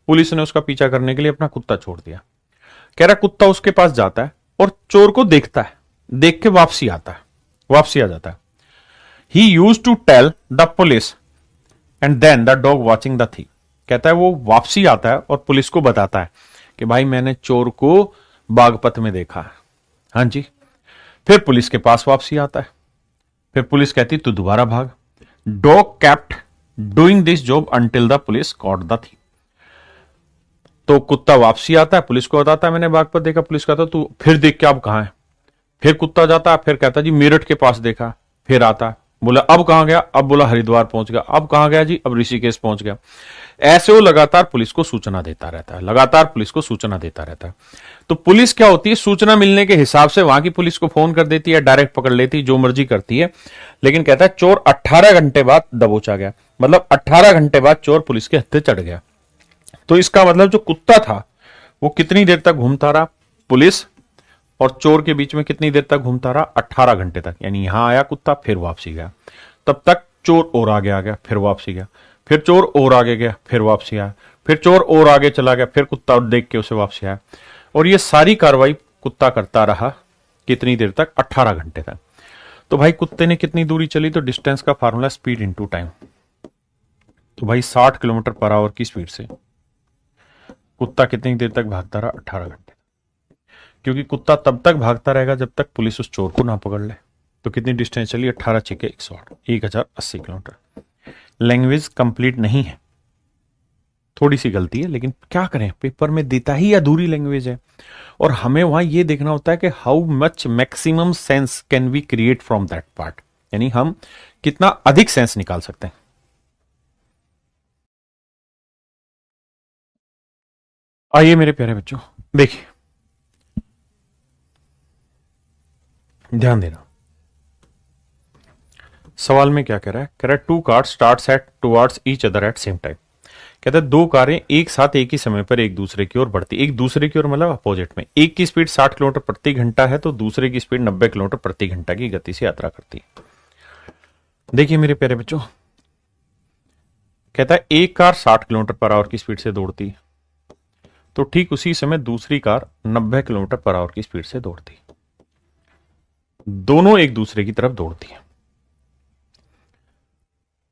पुलिस ने उसका पीछा करने के लिए अपना कुत्ता छोड़ दिया। कह रहा कुत्ता उसके पास जाता है और चोर को देखता है, देख के वापसी आता है, वापसी आ जाता है। He used to tell the police and then the dog watching the thief. कहता है वो वापसी आता है और पुलिस को बताता है कि भाई मैंने चोर को बागपत में देखा है। हाँ जी। फिर पुलिस के पास वापसी आता है। फिर पुलिस कहती तू दोबारा भाग। Dog kept doing this job until the police caught the thief. तो कुत्ता वापसी आता है, पुलिस को बताता है मैंने बागपत देखा। पुलिस कहता तू फिर देख के अब कहां है। फिर कुत्ता जाता है, फिर कहता जी मेरठ के पास देखा। फिर आता है, बोला अब कहां गया? अब बोला हरिद्वार पहुंच गया। अब कहां गया जी? अब ऋषिकेश पहुंच गया। ऐसे वो लगातार पुलिस को सूचना देता रहता है, लगातार पुलिस को सूचना देता रहता है। तो पुलिस क्या होती है, सूचना मिलने के हिसाब से वहां की पुलिस को फोन कर देती है, डायरेक्ट पकड़ लेती है, जो मर्जी करती है। लेकिन कहता है चोर 18 घंटे बाद दबोचा गया, मतलब 18 घंटे बाद चोर पुलिस के हत्थे चढ़ गया। तो इसका मतलब जो कुत्ता था वो कितनी देर तक घूमता रहा? पुलिस और चोर के बीच में कितनी देर तक घूमता रहा? 18 घंटे तक। यानी यहां आया कुत्ता, फिर वापसी गया, तब तक चोर और आगे आ गया, फिर वापसी गया, फिर चोर और आगे गया, फिर वापसी आया, फिर चोर और आगे चला गया, फिर कुत्ता देख के उसे वापसी आया। और ये सारी कार्रवाई कुत्ता करता रहा कितनी देर तक? 18 घंटे तक। तो भाई कुत्ते ने कितनी दूरी चली? तो डिस्टेंस का फार्मूला स्पीड इनटू टाइम। तो भाई 60 किलोमीटर पर आवर की स्पीड से कुत्ता कितनी देर तक भागता रहा? 18 घंटे। क्योंकि कुत्ता तब तक भागता रहेगा जब तक पुलिस उस चोर को ना पकड़ ले। तो कितनी डिस्टेंस चली? 18 छिके 108, 1080 किलोमीटर। लैंग्वेज कंप्लीट नहीं है, थोड़ी सी गलती है, लेकिन क्या करें, पेपर में देता ही अधूरी लैंग्वेज है। और हमें वहां यह देखना होता है कि how much maximum sense can we create from that part, यानी हम कितना अधिक सेंस निकाल सकते हैं। आइए मेरे प्यारे बच्चों, देखिए ध्यान देना, सवाल में क्या कह रहा है? कह रहा है two cars starts at towards each other at same time. कहता है दो कारें एक साथ एक ही समय पर एक दूसरे की ओर बढ़ती, एक दूसरे की ओर मतलब अपोजिट में। एक की स्पीड 60 किलोमीटर प्रति घंटा है तो दूसरे की स्पीड 90 किलोमीटर प्रति घंटा की गति से यात्रा करती है। देखिए मेरे प्यारे बच्चों, कहता है एक कार 60 किलोमीटर पर आवर की स्पीड से दौड़ती है, तो ठीक उसी समय दूसरी कार 90 किलोमीटर पर आवर की स्पीड से दौड़ती है। दोनों एक दूसरे की तरफ दौड़ती है।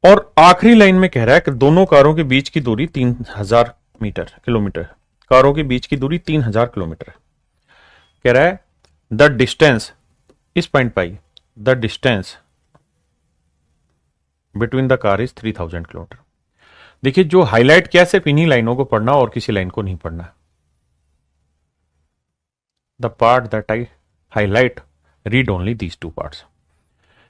और आखिरी लाइन में कह रहा है कि दोनों कारों के बीच की दूरी 3000 किलोमीटर, कारों के बीच की दूरी 3000 किलोमीटर है। कह रहा है द डिस्टेंस, इस पॉइंट पर the distance between the car is 3000 kilometre. देखिए जो हाईलाइट किया, सिर्फ इन्हीं लाइनों को पढ़ना और किसी लाइन को नहीं पढ़ना। The part that I highlight, read only these two parts.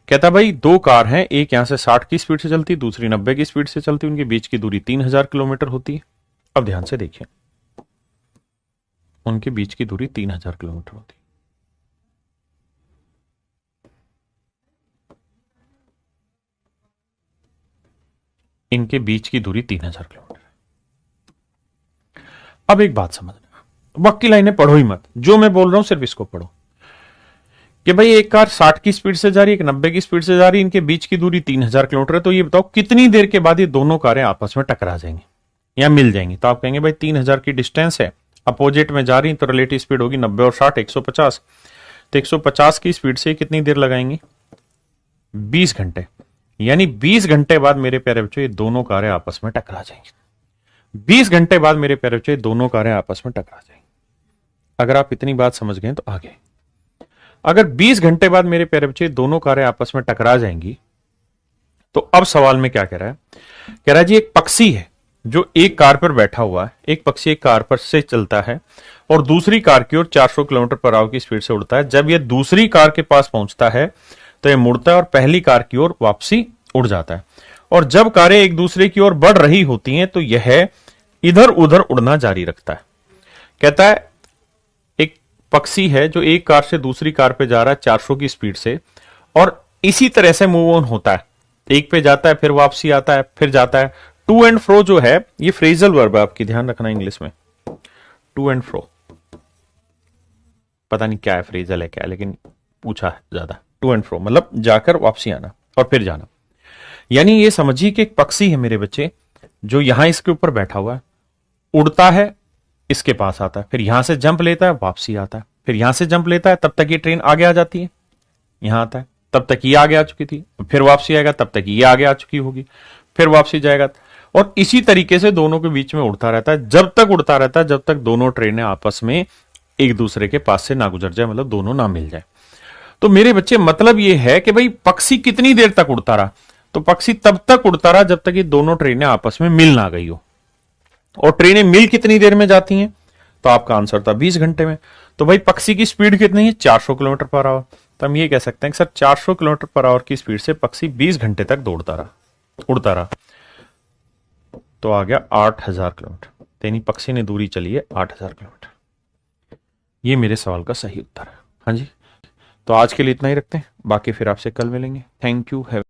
कहता भाई दो कार हैं, एक यहां से 60 की स्पीड से चलती, दूसरी 90 की स्पीड से चलती, उनके बीच की दूरी 3000 किलोमीटर होती है। अब ध्यान से देखिए, उनके बीच की दूरी 3000 किलोमीटर होती है। इनके बीच की दूरी 3000 किलोमीटर है। अब एक बात समझना, बाकी लाइनें पढ़ो ही मत, जो मैं बोल रहा हूं सिर्फ इसको पढ़ो कि भाई एक कार 60 की स्पीड से जा रही है, एक 90 की स्पीड से जा रही है, इनके बीच की दूरी 3000 किलोमीटर है। तो ये बताओ कितनी देर के बाद ये दोनों कारें आपस में टकरा जाएंगी या मिल जाएंगी? तो आप कहेंगे भाई 3000 की डिस्टेंस है, अपोजिट में जा रही तो रिलेटिव स्पीड होगी 90 और 60 150, तो 150 की स्पीड से कितनी देर लगाएंगी? 20 घंटे। यानी 20 घंटे बाद मेरे प्यारे बच्चों ये दोनों कारें आपस में टकरा जाएंगी। 20 घंटे बाद मेरे प्यारे बच्चों ये दोनों कारें आपस में टकरा जाएंगी। अगर आप इतनी बात समझ गए तो आगे, अगर 20 घंटे बाद मेरे प्यारे बच्चे दोनों कारें आपस में टकरा जाएंगी, तो अब सवाल में क्या कह रहा है? कह रहा है जी एक पक्षी है जो एक कार पर बैठा हुआ है, एक पक्षी एक कार पर से चलता है और दूसरी कार की ओर 400 किलोमीटर पर आवर की स्पीड से उड़ता है। जब यह दूसरी कार के पास पहुंचता है तो यह मुड़ता है और पहली कार की ओर वापसी उड़ जाता है। और जब कारें एक दूसरे की ओर बढ़ रही होती हैं तो यह इधर उधर उड़ना जारी रखता है। कहता है एक पक्षी है जो एक कार से दूसरी कार पे जा रहा है 400 की स्पीड से और इसी तरह से मूव ऑन होता है, एक पे जाता है फिर वापसी आता है फिर जाता है। टू एंड फ्रो जो है ये फ्रेजल वर्ब है, आपकी ध्यान रखना इंग्लिश में। टू एंड फ्रो पता नहीं क्या है, फ्रेजल है क्या है, लेकिन पूछा है ज्यादा। टू एंड फ्रो मतलब जाकर वापसी आना और फिर जाना। यानी ये समझिए कि एक पक्षी है मेरे बच्चे जो यहां इसके ऊपर बैठा हुआ है, उड़ता है, इसके पास आता है, फिर यहां से जंप लेता है वापसी आता है, फिर यहां से जंप लेता है, तब तक ये ट्रेन आगे आ जाती है, यहां आता है, तब तक ये आगे आ चुकी थी, फिर वापसी आएगा तब तक ये आगे आ चुकी होगी, फिर वापसी जाएगा। और इसी तरीके से दोनों के बीच में उड़ता रहता है, जब तक उड़ता रहता है जब तक दोनों ट्रेनें आपस में एक दूसरे के पास से ना गुजर जाए, मतलब दोनों ना मिल जाए। तो मेरे बच्चे मतलब ये है कि भाई पक्षी कितनी देर तक उड़ता रहा? तो पक्षी तब तक उड़ता रहा जब तक ये दोनों ट्रेनें आपस में मिल ना गई हो। और ट्रेनें मिल कितनी देर में जाती हैं? तो आपका आंसर था 20 घंटे में। तो भाई पक्षी की स्पीड कितनी है? 400 किलोमीटर पर आवर। तो हम ये कह सकते हैं कि सर 400 किलोमीटर पर आवर की स्पीड से पक्षी 20 घंटे तक दौड़ता रहा, उड़ता रहा। तो आ गया 8000 किलोमीटर। यानी पक्षी ने दूरी चली है 8000 किलोमीटर। ये मेरे सवाल का सही उत्तर है। हाँ जी, तो आज के लिए इतना ही रखते हैं, बाकी फिर आपसे कल मिलेंगे। Thank you. हैव